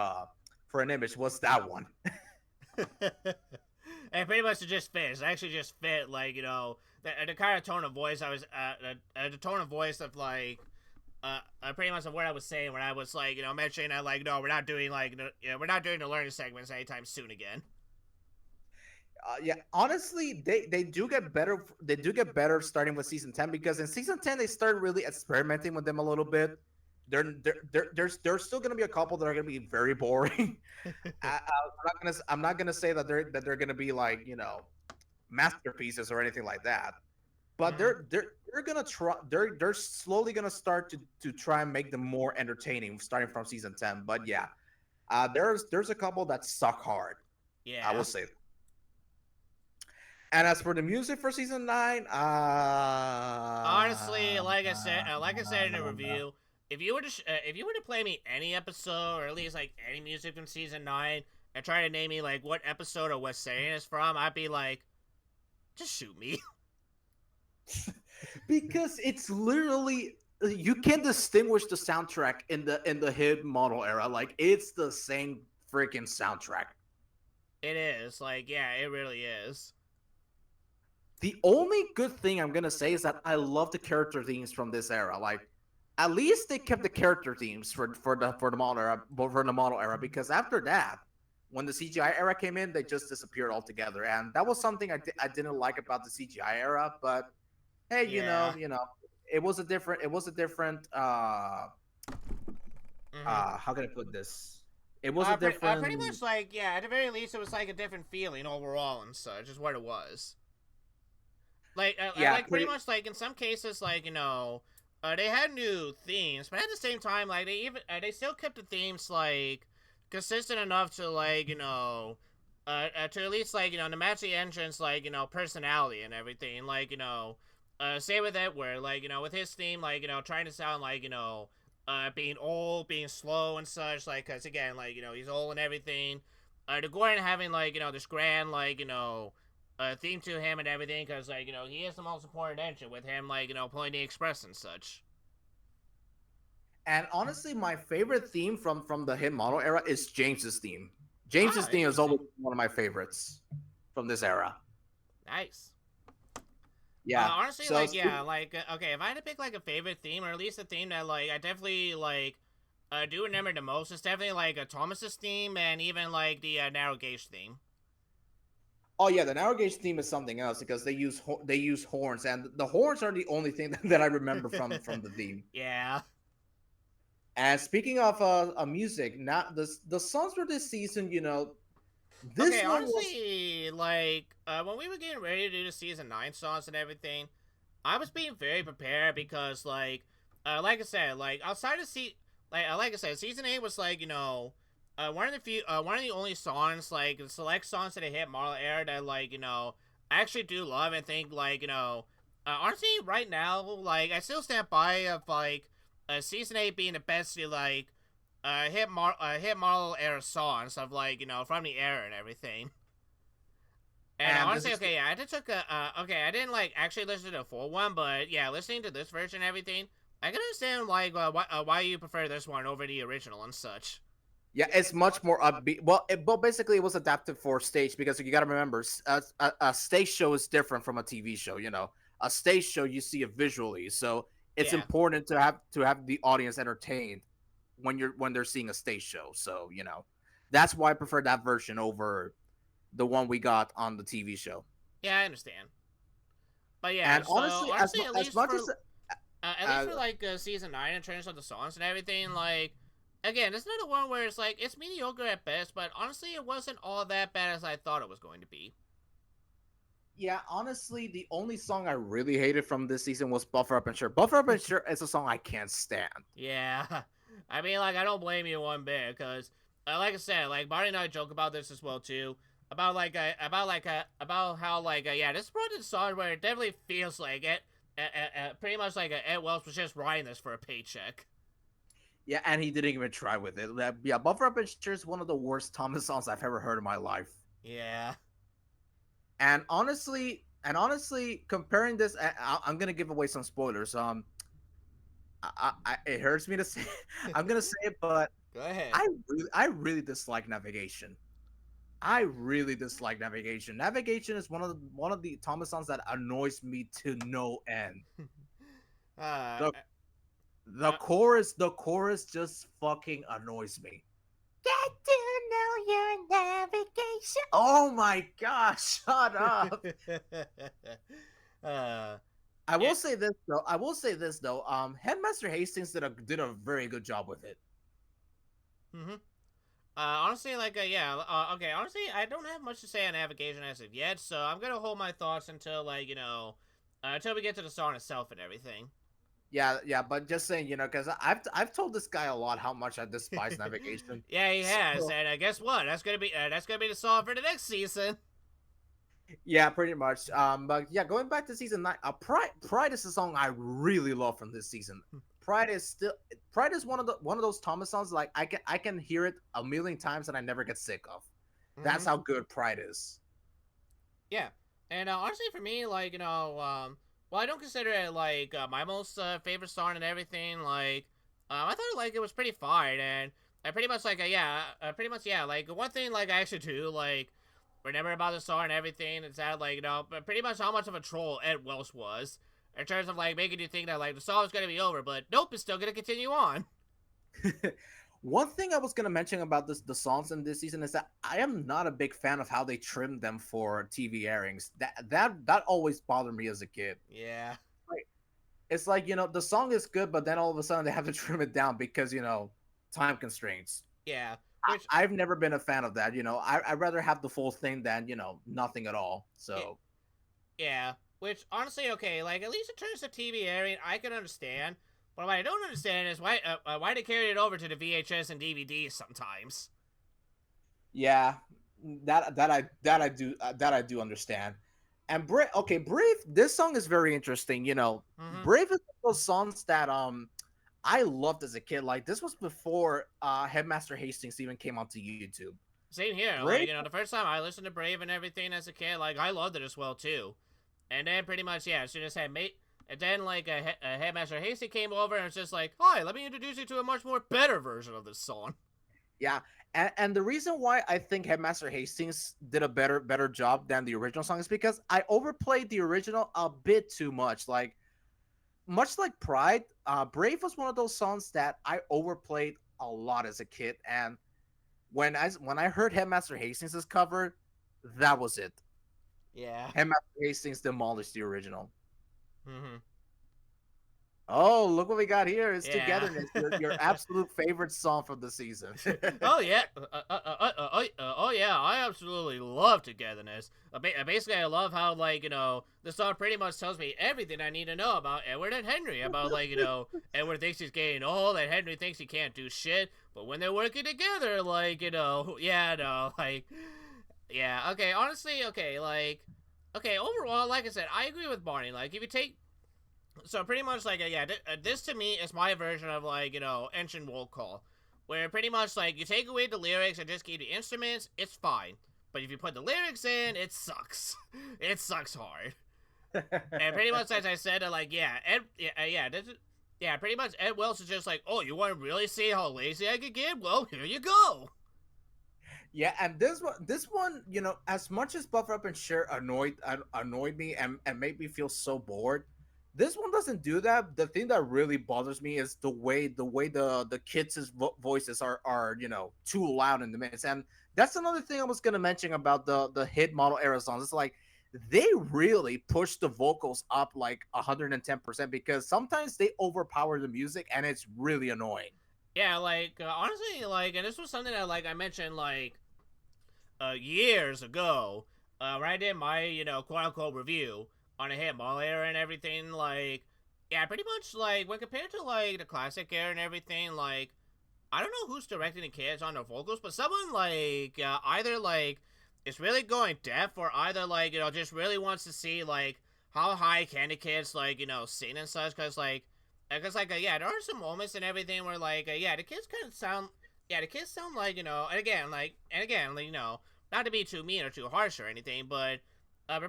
an image was that one. And pretty much it just fits. It actually just fit like the kind of tone of voice I was the tone of voice of like pretty much of what I was saying when I was like mentioning that like no we're not doing like we're not doing the learning segments anytime soon again. Yeah, honestly, they do get better. They do get better starting with season 10 because in season 10 they started really experimenting with them a little bit. There's still gonna be a couple that are gonna be very boring. I'm not gonna say that they're gonna be like masterpieces or anything like that. But Mm-hmm. they're gonna try. They're slowly gonna start to try and make them more entertaining starting from season 10. But yeah, there's a couple that suck hard. I will Yeah. say. And as for the music for season 9, Honestly, like I said in the review, if you were to play me any episode or at least like any music from season 9 and try to name me like what episode or what setting it's from, I'd be like, just shoot me. because it's literally, you can distinguish the soundtrack in the hit model era. Like it's the same freaking soundtrack. It is like yeah, it really is. The only good thing I'm gonna say is that I love the character themes from this era. Like, at least they kept the character themes for the model era, because after that, when the CGI era came in, they just disappeared altogether, and that was something I didn't like about the CGI era. But hey, Yeah. it was a different Mm-hmm. how can I put this? It was a Pretty different. much like yeah. At the very least, it was like a different feeling overall and such. Is what it was. Yeah, Like pretty much like in some cases like they had new themes, but at the same time like they still kept the themes like consistent enough to like to at least like to match the entrance like personality and everything like say with Edward like with his theme like trying to sound like being old, being slow and such like because again like he's old and everything. The Gordon having like this grand like theme to him and everything because like he is the most important engine with him like pulling the express and such. And honestly, my favorite theme from the hit model era is James's theme. James's Ah, theme is interesting. always one of my favorites from this era. Nice. Yeah. Honestly, So like yeah, like okay, if I had to pick like a favorite theme or at least a theme that like I definitely like I do remember the most is definitely like Thomas's theme and even like the narrow gauge theme. Oh yeah, the narrow gauge theme is something else because they use horns, and the horns are the only thing that I remember from the theme. Yeah. And speaking of music, now the songs for this season, this Okay, one was honestly, like when we were getting ready to do the season 9 songs and everything, I was being very prepared because like I said, like outside of like I said, season 8 was like one of the one of the only songs like select songs that hit Marvel era that I actually do love and think honestly right now like I still stand by of like season 8 being the best hit Marvel era songs of from the era and everything. And and this honestly, is okay, yeah, I just took a okay. I didn't like actually listen to the full one, but yeah, listening to this version and everything, I can understand why you prefer this one over the original and such. yeah, it's much more upbeat. Well, but basically, it was adapted for stage because you got to remember, a stage show is different from a TV show. A stage show you see it visually, so it's Yeah, important to have the audience entertained when they're seeing a stage show. So that's why I prefer that version over the one we got on the TV show. yeah, I understand. But yeah, And so honestly, honestly, as much as at least uh, for season 9 in terms of the songs and everything, like again, it's another one where it's like it's mediocre at best, but honestly, it wasn't all that bad as I thought it was going to be. yeah, honestly, the only song I really hated from this season was Buffer Up and Sure. Buffer Up and Sure is a song I can't stand. Yeah, I mean, like, I don't blame you one bit because, like I said, like Barney and I joke about this as well too. About how yeah, this brought this song where it definitely feels like it, pretty much like Ed Wells was just writing this for a paycheck. Yeah, and he didn't even try with it. Yeah, Buffer Up and Sure is one of the worst Thomas songs I've ever heard in my life. Yeah. And honestly, comparing this, I'm gonna give away some spoilers. It hurts me to say, I'm gonna say it, but Go ahead. I really dislike navigation. I really dislike navigation. Navigation is one of the Thomas songs that annoys me to no end. uh, The uh, the chorus just fucking annoys me. Get to know your navigation. Oh my gosh, shut up. uh, I yeah. will say this though. Headmaster Hastings did a very good job with it. Mm-hmm. Honestly, yeah, okay. Honestly, I don't have much to say on navigation as of yet, so I'm gonna hold my thoughts until until we get to the song itself and everything. Yeah, yeah, but just saying, because I've told this guy a lot how much I despise navigation. Yeah, he has, So and guess what? That's gonna be the song for the next season. yeah, pretty much. But yeah, going back to season 9, Pride is a song I really love from this season. Pride is one of those Thomas songs like I can hear it a million times and I never get sick of. That's Mm-hmm. how good Pride is. Yeah, and honestly, for me, well, I don't consider it my most favorite song and everything. I thought it was pretty fine, and I pretty much pretty much yeah. Like one thing I actually do remember about the song and everything is that but pretty much how much of a troll Ed Wells was in terms of making you think that the song is gonna be over, but nope, it's still gonna continue on. One thing I was gonna mention about the songs in this season is that I am not a big fan of how they trimmed them for TV airings. That always bothered me as a kid. Yeah, Like, it's like the song is good, but then all of a sudden they have to trim it down because time constraints. yeah. Which I've never been a fan of that. I'd rather have the full thing than nothing at all. So Yeah, which honestly, okay, at least in terms of TV airing, I can understand. But what I don't understand is why they carried it over to the VHS and DVD sometimes. yeah, that I do understand. And Brave. This song is very interesting. Mm-hmm. Brave is one of those songs that I loved as a kid. Like this was before Headmaster Hastings even came onto YouTube. Same here. Brave, The first time I listened to Brave and everything as a kid, I loved it as well too. And then pretty much, yeah, she just had mate. And then a Headmaster Hasty came over and was just like, "Hi, let me introduce you to a much more better version of this song." yeah, and the reason why I think Headmaster Hastings did a better job than the original song is because I overplayed the original a bit too much. Like much like Pride, Brave was one of those songs that I overplayed a lot as a kid, and when I heard Headmaster Hastings' cover, that was it. Yeah. Headmaster Hastings demolished the original. Hmm. Oh, look what we got here! It's Yeah. Togetherness, your absolute favorite song from the season. Oh yeah, oh yeah, I absolutely love Togetherness. Basically, I love how like the song pretty much tells me everything I need to know about Edward and Henry. About like Edward thinks he's getting old, and Henry thinks he can't do shit. But when they're working together, like yeah, no, like yeah, okay, honestly, okay, like okay, overall, like I said, I agree with Barney. Like if you take so pretty much like yeah, this to me is my version of like ancient roll call, where pretty much like you take away the lyrics and just keep the instruments, it's fine. But if you put the lyrics in, it sucks. It sucks hard. And pretty much as I said, like yeah, pretty much Ed Wells is just like, oh, you want to really see how lazy I could get? Well, here you go. Yeah, and this one, as much as Buffer Up and Share annoyed me and made me feel so bored, this one doesn't do that. The thing that really bothers me is the way the kids' voices are too loud in the mix, and that's another thing I was gonna mention about the hit model era songs. It's like they really push the vocals up like 110% because sometimes they overpower the music and it's really annoying. Yeah, like honestly, like, and this was something that like I mentioned like years ago, when I did my, quote unquote review on a hit modulator and everything, like, yeah, pretty much, like, when compared to, like, the classic era and everything, like, I don't know who's directing the kids on the vocals, but someone, like, either, like, is really going deaf or either, like, just really wants to see, like, how high can the kids, like, sing and such, yeah, there are some moments and everything where, like, yeah, the kids kind of sound, yeah, the kids sound like, and again, like, not to be too mean or too harsh or anything, but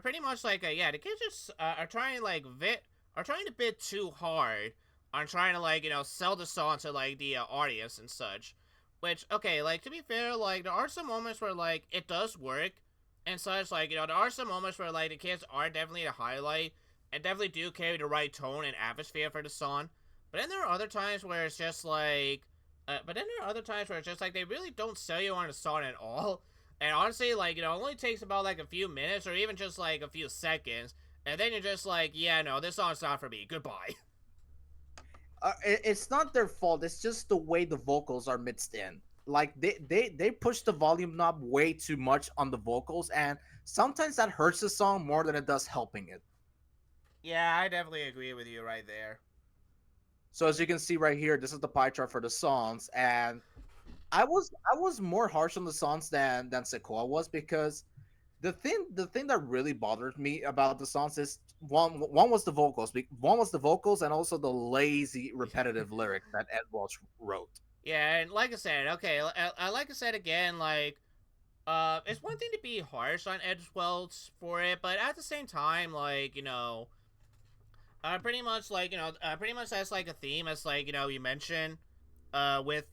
pretty much like, yeah, the kids just are trying, like, are trying a bit too hard on trying to, like, sell the song to, like, the audience and such. Which, okay, like, to be fair, like, there are some moments where, like, it does work and such. Like, there are some moments where, like, the kids are definitely a highlight and definitely do carry the right tone and atmosphere for the song. But then there are other times where it's just like, they really don't sell you on the song at all. And honestly, like, it only takes about like a few minutes or even just like a few seconds. And then you're just like, yeah, no, this song's not for me. Goodbye. It's not their fault. It's just the way the vocals are mixed in. Like they push the volume knob way too much on the vocals, and sometimes that hurts the song more than it does helping it. Yeah, I definitely agree with you right there. So as you can see right here, this is the pie chart for the songs, and I was more harsh on the songs than Zecoa was because the thing that really bothered me about the songs is one was the vocals, one was the vocals, and also the lazy repetitive lyrics that Ed Welch wrote. Yeah, and like I said, okay, like I said again, like, it's one thing to be harsh on Edgewells for it, but at the same time, like, pretty much that's like a theme, as like, you mentioned, uh, with,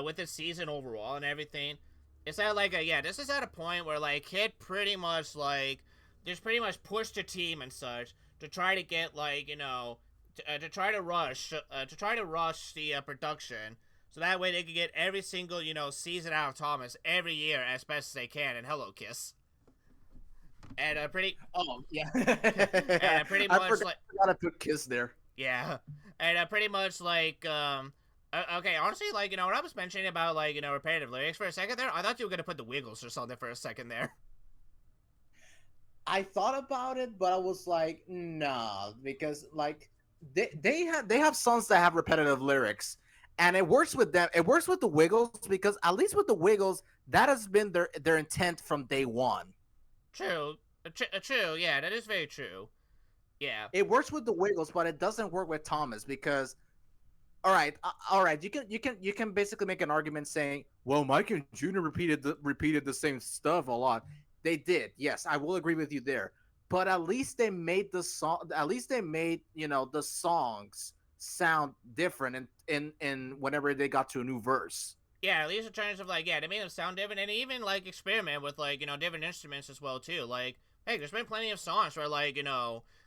with this season overall and everything. It's at like yeah, this is at a point where like Kid pretty much like just pretty much pushed the team and such to try to get like to try to rush the production so that way they could get every single season out of Thomas every year as best as they can. And hello, Kiss. And Oh yeah, pretty I much forgot, like forgot to put Kiss there. yeah, and pretty much like okay, honestly, like when I was mentioning about like repetitive lyrics for a second there, I thought you were gonna put the Wiggles or something for a second there. I thought about it, but I was like, nah, because like they have songs that have repetitive lyrics, and it works with them. It works with the Wiggles because at least with the Wiggles, that has been their intent from day one. True, true, yeah, that is very true. Yeah, It works with the Wiggles, but it doesn't work with Thomas because all right, you can basically make an argument saying, well, Mike and Junior repeated the same stuff a lot. They did, yes, I will agree with you there. But at least they made the song. At least they made the songs sound different in whenever they got to a new verse. yeah, at least in terms of like, yeah, they made them sound different and even like experiment with like different instruments as well too. Like, hey, there's been plenty of songs where like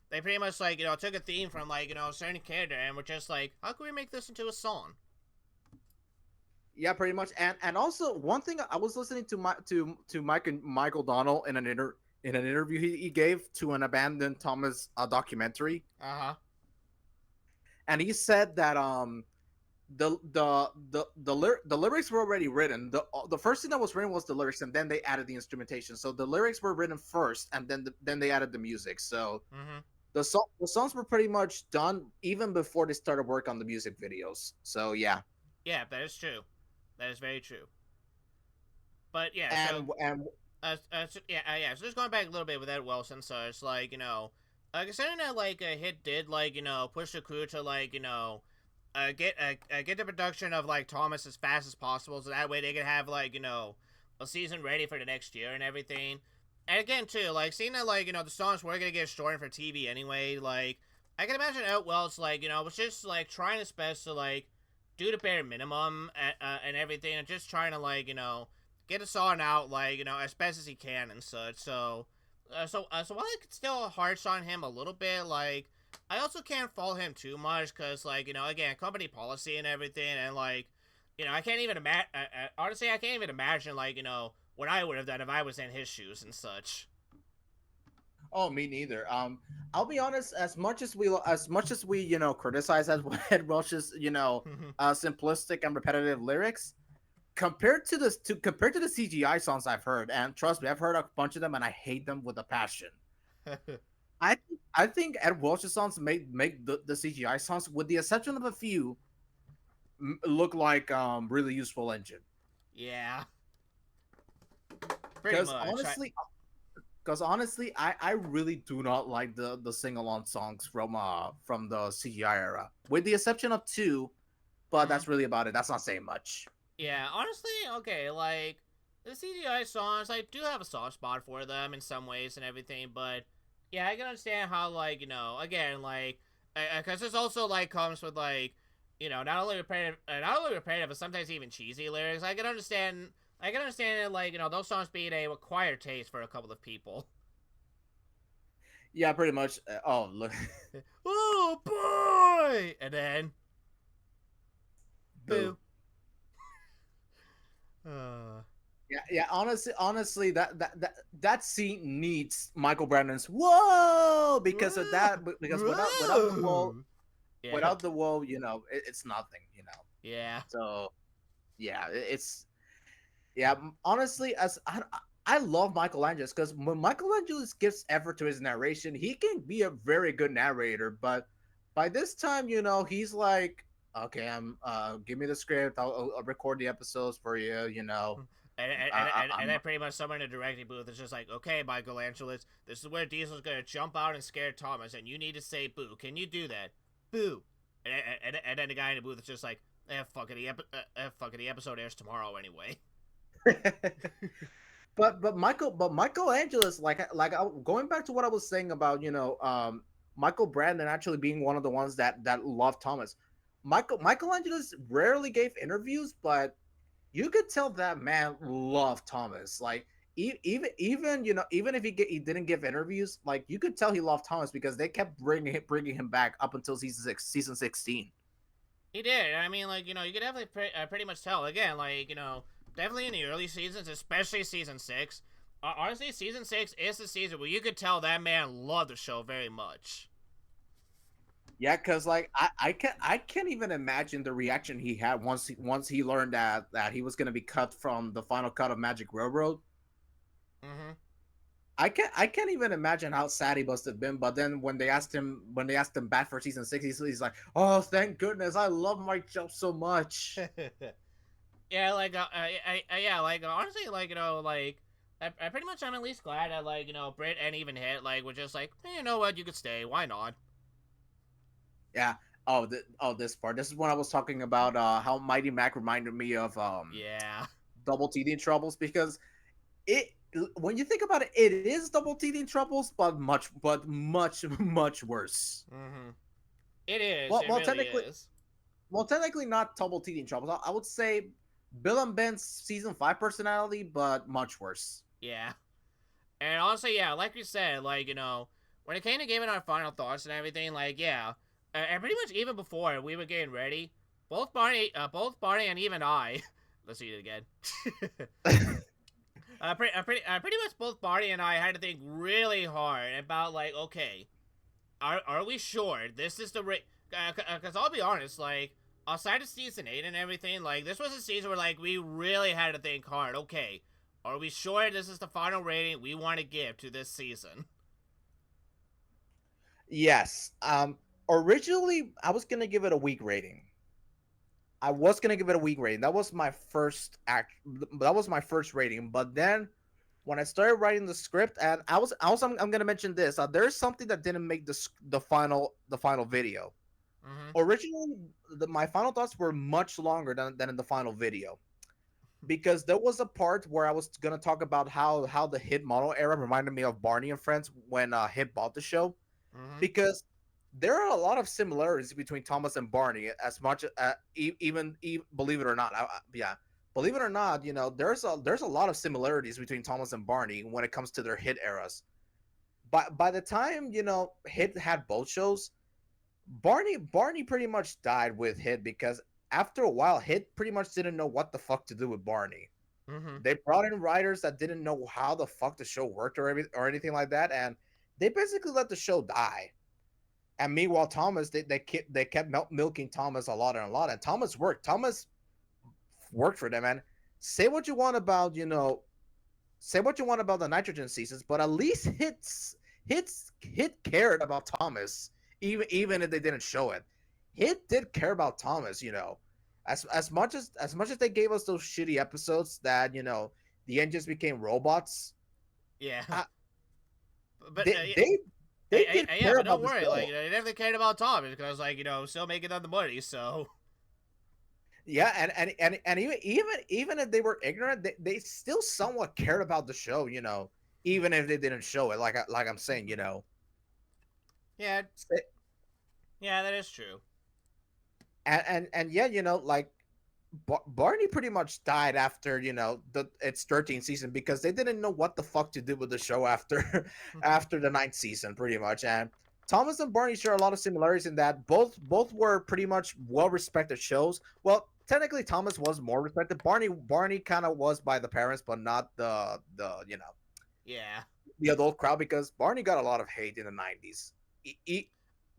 they pretty much like took a theme from like a certain character and were just like, how can we make this into a song? Yeah, pretty much. And also one thing I was listening to Michael Donnell in an interview he gave to an abandoned Thomas documentary, Uh huh. and he said that the lyrics were already written. The first thing that was written was the lyrics, and then they added the instrumentation. So the lyrics were written first, and then they added the music. So Mm-hmm. the songs were pretty much done even before they started work on the music videos. So yeah, Yeah, that is true. That is very true. But yeah, so and yeah. So just going back a little bit with Ed Wilson, so it's like considering that like a hit did like push the crew to like get the production of like Thomas as fast as possible, so that way they could have like a season ready for the next year and everything. And again, too, like seeing that like the songs were gonna get shortened for TV anyway, like I can imagine Ed Wells like was just like trying his best to like do the bare minimum and everything, and just trying to like get a song out like as best as he can and such. So while I could still harsh on him a little bit, like I also can't fault him too much because like again company policy and everything, and like I can't even imagine. Honestly, I can't even imagine like what I would have done if I was in his shoes and such. oh, me neither. I'll be honest. As much as we criticize Ed Welch's simplistic and repetitive lyrics, compared to the CGI songs I've heard, and trust me, I've heard a bunch of them, and I hate them with a passion. I think Ed Welch's songs make the CGI songs, with the exception of a few, look like really useful engine. Yeah, pretty Because much. honestly, I really do not like the sing along songs from the CGI era, with the exception of two, but Mhm. that's really about it. That's not saying much. Yeah, honestly, okay, like the CGI songs, I do have a soft spot for them in some ways and everything, but yeah, I can understand how like again like because this also like comes with like not only repetitive but sometimes even cheesy lyrics. I can understand it like those songs being a required taste for a couple of people. Yeah, pretty much. Oh, look, Oh boy, and then boo. boo. Uh, Yeah. Honestly, that scene needs Michael Brandon's "Whoa" because of that. Because whoa. Yeah, without the whoa, it's nothing. yeah. So yeah, it's yeah. Honestly, as I love Michael Angeles, because when Michael Angeles gives effort to his narration, he can be a very good narrator. But by this time, he's like, okay, I'm give me the script. I'll record the episodes for you. And I'm then pretty much someone in the directing booth is just like, okay, Michael Angeles, this is where Diesel's gonna jump out and scare Thomas, and you need to say boo. Can you do that? Boo. And then the guy in the booth is just like, fuck it, fuck it, the episode airs tomorrow anyway. but Michael Angeles, going back to what I was saying about Michael Brandon actually being one of the ones that loved Thomas. Michael Angeles rarely gave interviews, but you could tell that man loved Thomas. Like even if he didn't give interviews, like you could tell he loved Thomas because they kept bringing him back up until season 16. He did. I mean, like you could definitely pretty much tell. Again, like definitely in the early seasons, especially season 6. Honestly, season 6 is the season where you could tell that man loved the show very much. Yeah, because like I can't even imagine the reaction he had once he learned that he was gonna be cut from the final cut of Magic Railroad. Mm-hmm. I can't even imagine how sad he must have been. But then when they asked him back for season 6, he's like, oh, thank goodness, I love my job so much. Yeah, like yeah, like honestly, like like I pretty much I'm at least glad that like Brit and even Hit like were just like you know what, you could stay, why not? Yeah. This part. This is when I was talking about how Mighty Mac reminded me of Yeah. Double Teething Troubles, because it when you think about it, it is Double Teething Troubles, but much much worse. Mm-hmm. It is. Well, It well, really technically, is. not Double Teething Troubles. I would say Bill and Ben's season 5 personality, but much worse. Yeah. And honestly, yeah, like you said, like when it came to giving our final thoughts and everything, like yeah, and pretty much even before we were getting ready, both Barney and even I Let's see it again. Pretty much both Barney and I had to think really hard about like, okay, are we sure this is the right? Because I'll be honest, like outside of season 8 and everything, like this was a season where like we really had to think hard. Okay, are we sure this is the final rating we want to give to this season? Yes. Originally I was gonna give it a weak rating. I was gonna give it a weak rating. That was my first act. That was my first rating. But then when I started writing the script, and I'm gonna mention this. There's something that didn't make the final video. Mm-hmm. Originally, my final thoughts were much longer than in the final video, because there was a part where I was gonna talk about how the hit model era reminded me of Barney and Friends when Hit bought the show, Mm-hmm. because there are a lot of similarities between Thomas and Barney. As much believe it or not, yeah, believe it or not, there's a lot of similarities between Thomas and Barney when it comes to their hit eras. But by the time Hit had both shows, Barney pretty much died with Hit, because after a while, Hit pretty much didn't know what the fuck to do with Barney. Mm-hmm. They brought in writers that didn't know how the fuck the show worked or anything like that, and they basically let the show die. And meanwhile, Thomas, they kept milking Thomas a lot and a lot, and Thomas worked. Thomas worked for them. And say what you want about say what you want about the nitrogen seasons, but at least Hit cared about Thomas, even if they didn't show it. Hit did care about Thomas. As much as they gave us those shitty episodes that the engines became robots. Yeah, uh, but they they they did yeah, care but don't about the worry, like show. they never cared about Tom because like still making them the money. So Yeah, and even if they were ignorant, they still somewhat cared about the show, even if they didn't show it. Like I'm saying, yeah, Say- yeah, that is true. and yeah, like Barney pretty much died after its 13th season, because they didn't know what the fuck to do with the show after after the ninth season, pretty much. And Thomas and Barney share a lot of similarities in that both were pretty much well respected shows. Well, technically Thomas was more respected. Barney kind of was by the parents, but not Yeah. the adult crowd, because Barney got a lot of hate in the 90s.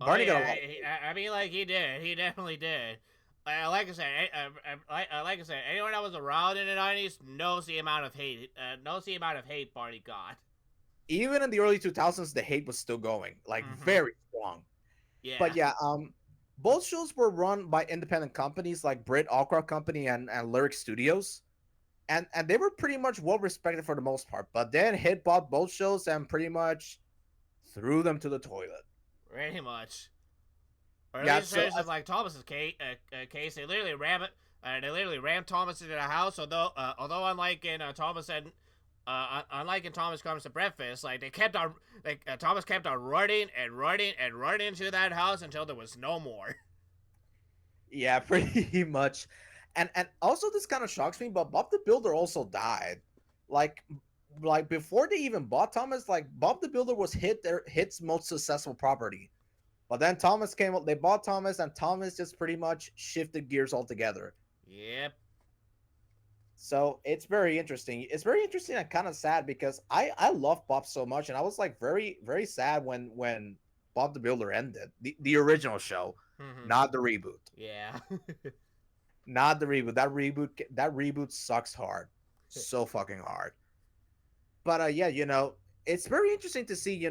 Oh Barney got a yeah, lot of hate. I mean, like he did. He definitely did. Like I said, like I said, anyone that was around in the '90s knows the amount of hate. Knows the amount of hate Barney got. Even in the early 2000s, the hate was still going, like Mm-hmm. very strong. But Yeah. yeah, both shows were run by independent companies like Brit Allcroft Company and Lyric Studios, and they were pretty much well respected for the most part. But then Hit bought both shows and pretty much threw them to the toilet. Pretty much. Or at Yeah, least in so terms of like Thomas's case, they literally ram it. They literally rammed Thomas into the house. Although unlike in Thomas and unlike in Thomas Comes to Breakfast, like they kept on, like Thomas kept on running and running and running to that house until there was no more. yeah, pretty much. And also this kind of shocks me, but Bob the Builder also died. Like before they even bought Thomas, like Bob the Builder was Hit's most successful property. But then Thomas came up, they bought Thomas, and Thomas just pretty much shifted gears altogether. Yep. So it's very interesting. It's very interesting and kind of sad, because I love Bob so much, and I was like very very sad when Bob the Builder ended, the original show, Mm-hmm. not the reboot, Yeah. not the reboot. That reboot sucks hard, so fucking hard. But yeah, it's very interesting to see.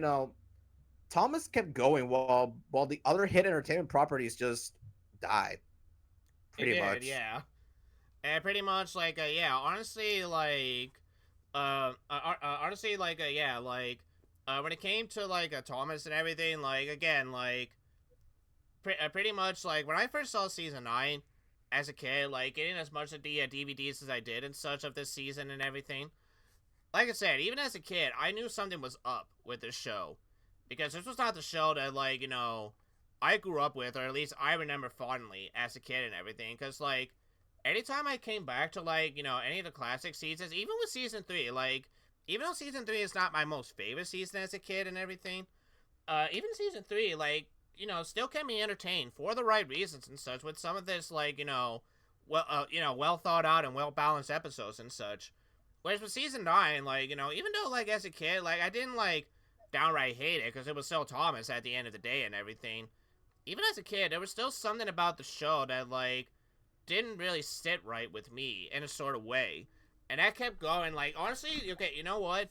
Thomas kept going while the other hit entertainment properties just died, It pretty did. much. Yeah. And pretty much like yeah, honestly like honestly like yeah like when it came to like Thomas and everything like again like pretty much like when I first saw season 9 as a kid, like getting as much of the DVDs as I did and such of this season and everything. Like I said, even as a kid, I knew something was up with this show because this was not the show that like I grew up with, or at least I remember fondly as a kid and everything. Because like anytime I came back to like any of the classic seasons, even with season 3, like even though season 3 is not my most favorite season as a kid and everything, even season 3 like still kept me entertained for the right reasons and such with some of this like well thought out and well balanced episodes and such. Whereas with season 9, like, even though, like, as a kid, like, I didn't, like, downright hate it because it was still Thomas at the end of the day and everything. Even as a kid, there was still something about the show that, like, didn't really sit right with me in a sort of way. And that kept going. Like, honestly, okay, you know what?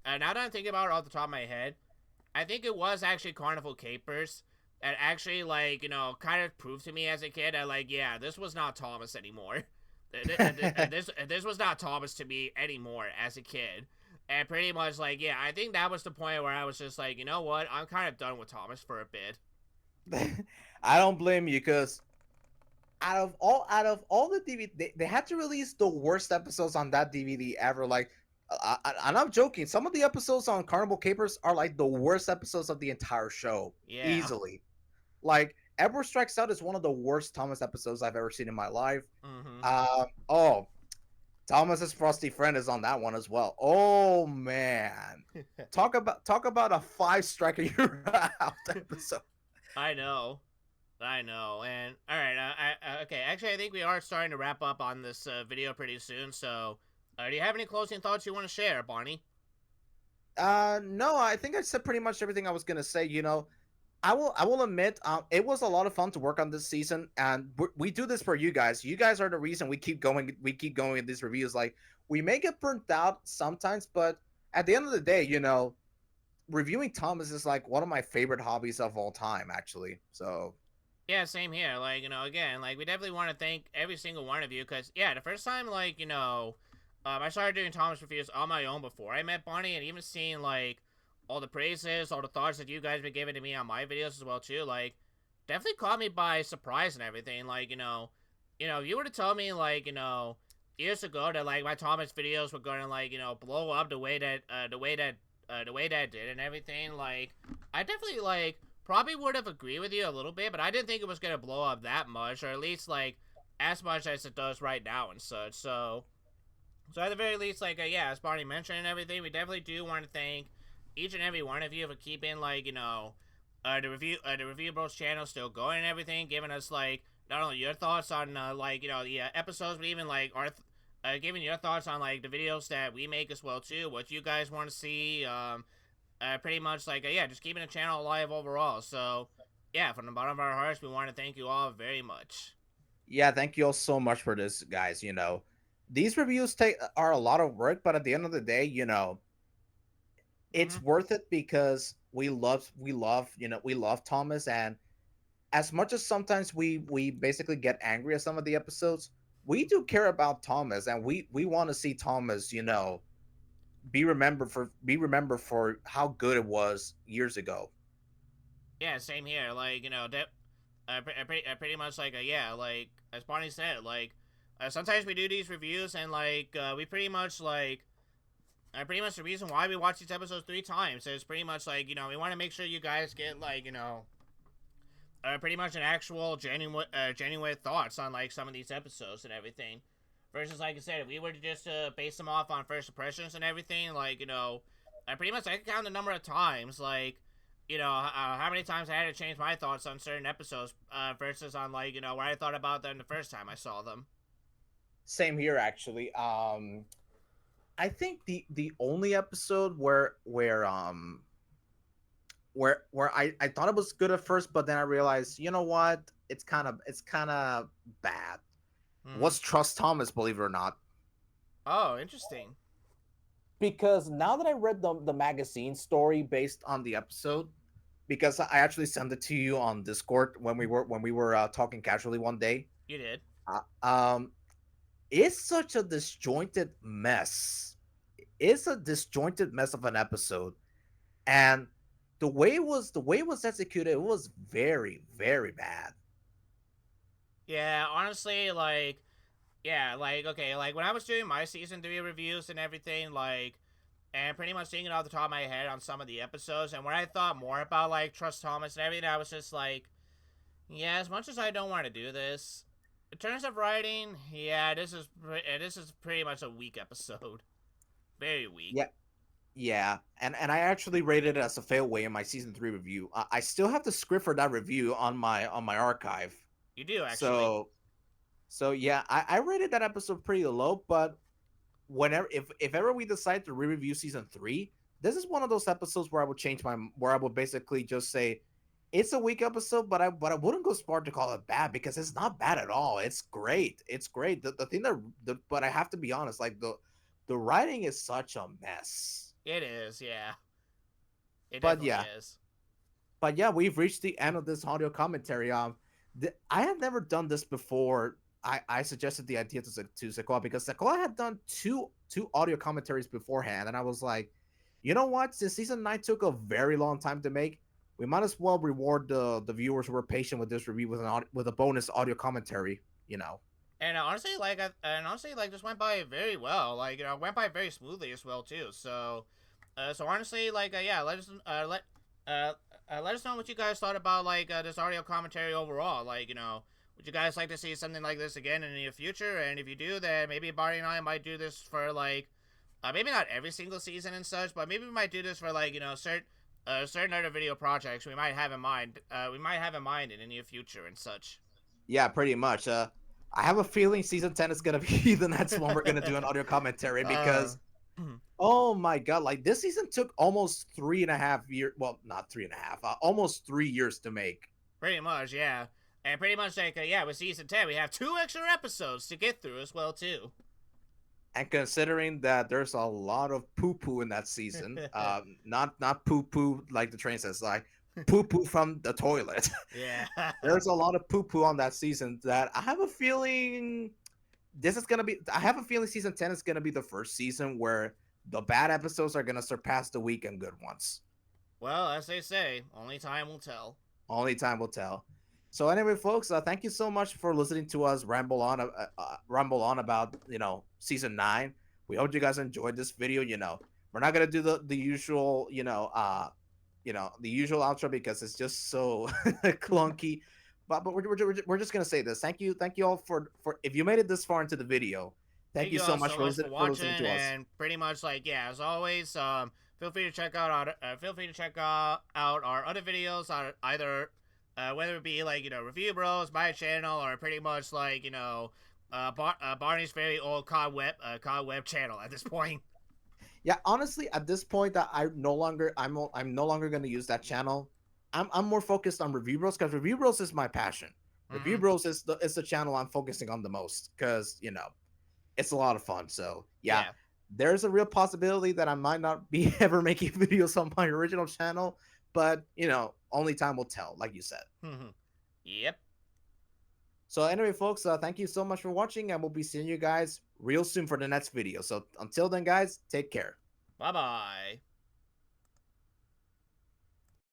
Now that I'm thinking about it off the top of my head, I think it was actually Carnival Capers that actually, like, kind of proved to me as a kid that, like, yeah, this was not Thomas anymore. This was not Thomas to me anymore as a kid. And pretty much, like, yeah, I think that was the point where I was just like, you know what? I'm kind of done with Thomas for a bit. I don't blame you because out of all the DVD, they had to release the worst episodes on that DVD ever. Like, I'm not joking. Some of the episodes on Carnival Capers are like the worst episodes of the entire show, Yeah. easily. Like, Edward Strikes Out is one of the worst Thomas episodes I've ever seen in my life. Mm-hmm. Oh, Thomas's frosty friend is on that one as well. Oh man, talk about a five striker you're out episode. I know. I know. And all right, okay. Actually, I think we are starting to wrap up on this video pretty soon. So, do you have any closing thoughts you want to share, Barney? No, I think I said pretty much everything I was gonna say. I will admit, it was a lot of fun to work on this season, and we do this for you guys. You guys are the reason we keep going. We keep going with these reviews. Like, we may get burnt out sometimes, but at the end of the day, reviewing Thomas is like one of my favorite hobbies of all time, actually. So Yeah, same here. Like, again, like, we definitely want to thank every single one of you because, yeah, the first time, like, I started doing Thomas reviews on my own before I met Bonnie, and even seeing, like, all the praises, all the thoughts that you guys been giving to me on my videos as well, too, like, definitely caught me by surprise and everything. Like, if you were to tell me, like, years ago that, like, my Thomas videos were going to, like, blow up the way that it did and everything, like, I definitely, like, probably would have agreed with you a little bit, but I didn't think it was gonna blow up that much, or at least like as much as it does right now and such. So at the very least, like yeah, as Barney mentioned and everything, we definitely do want to thank each and every one of you for keeping like the review bros channel still going and everything, giving us like not only your thoughts on like the episodes, but even like our giving your thoughts on like the videos that we make as well too, what you guys want to see. Pretty much like yeah, just keeping the channel alive overall. So yeah, from the bottom of our hearts, we want to thank you all very much. yeah, thank you all so much for this, guys. These reviews are a lot of work, but at the end of the day, Mm-hmm. it's worth it because we love Thomas, and as much as sometimes we basically get angry at some of the episodes, we do care about Thomas, and we want to see Thomas, be remembered for how good it was years ago. Yeah, same here. Like that. Pretty much like yeah, like as Bonnie said, like sometimes we do these reviews and like we pretty much like. Pretty much the reason why we watch these episodes 3 times is pretty much like we want to make sure you guys get like pretty much an actual genuine thoughts on like some of these episodes and everything. Versus, like I said, if we were to just base them off on first impressions and everything, like I pretty much I can count the number of times, like how many times I had to change my thoughts on certain episodes versus on like what I thought about them the first time I saw them. Same here, actually. I think the only episode where I thought it was good at first, but then I realized, you know what, it's kind of bad. Mm-hmm. Was Trust Thomas, believe it or not. Oh, interesting. Because now that I read the magazine story based on the episode, because I actually sent it to you on Discord when we were talking casually one day. You did. Uh, um, it's such a disjointed mess. It's a disjointed mess of an episode, and the way it was executed, it was very very bad. Yeah, honestly, like yeah, like okay, like when I was doing my season 3 reviews and everything, like and pretty much seeing it off the top of my head on some of the episodes, and when I thought more about like Trust Thomas and everything, I was just like, yeah, as much as I don't want to do this, in terms of writing, yeah, this is pretty much a weak episode, very weak. Yeah, yeah, and I actually rated it as a failway in my season 3 review. I still have the script for that review on my archive. You do actually. So So yeah, I rated that episode pretty low, but whenever if ever we decide to re-review season three, this is one of those episodes where I would change my where I would basically just say it's a weak episode, but I wouldn't go so far to call it bad because it's not bad at all. It's great. It's great. The thing that but I have to be honest, like the writing is such a mess. It is, yeah. It But definitely yeah, is. we've reached the end of this audio commentary. I have never done this before. I suggested the idea to Zecoa because Zecoa had done two audio commentaries beforehand, and I was like, you know what? Since season 9 took a very long time to make, we might as well reward the viewers who were patient with this review with with a bonus audio commentary. You know, And honestly, like, this went by very well. Like, went by very smoothly as well too. So honestly, like, yeah, uh, let us know what you guys thought about like this audio commentary overall. Like, would you guys like to see something like this again in the near future? And if you do, then maybe Barney and I might do this for like, maybe not every single season and such, but maybe we might do this for like, certain other video projects we might have in mind. We might have in mind in the near future and such. yeah, pretty much. I have a feeling season 10 is gonna be the next one we're gonna do an audio commentary uh, because oh my god, like this season took almost 3.5 years. Well, not 3.5, almost 3 years to make. Pretty much, yeah. And pretty much like yeah, with season 10, we have 2 extra episodes to get through as well too. And considering that there's a lot of poo poo in that season, not poo poo like the train says, like poo poo from the toilet. Yeah. There's a lot of poo poo on that season that I have a feeling this is gonna be. I have a feeling season 10 is gonna be the first season where the bad episodes are gonna surpass the weak and good ones. Well, as they say, only time will tell. Only time will tell. So anyway, folks, thank you so much for listening to us ramble on about season 9. We hope you guys enjoyed this video. We're not gonna do the usual the usual outro because it's just so clunky. But we're just gonna say this. Thank you all for if you made it this far into the video. Thank Thank you you so all much so much for for watching, listening to us. and pretty much like yeah, as always, feel free to check out our other videos on either whether it be like Review Bros, my channel, or pretty much like Barney's very old COD web channel at this point. Yeah, honestly, at this point, that I'm no longer going to use that channel. I'm more focused on Review Bros because Review Bros is my passion. Review Mm-hmm. Bros is the channel I'm focusing on the most because it's a lot of fun. So yeah, Yeah. there's a real possibility that I might not be ever making videos on my original channel, but only time will tell, like you said. Mm-hmm. Yep. So anyway, folks, thank you so much for watching, and we'll be seeing you guys real soon for the next video. So until then, guys, take care. Bye bye.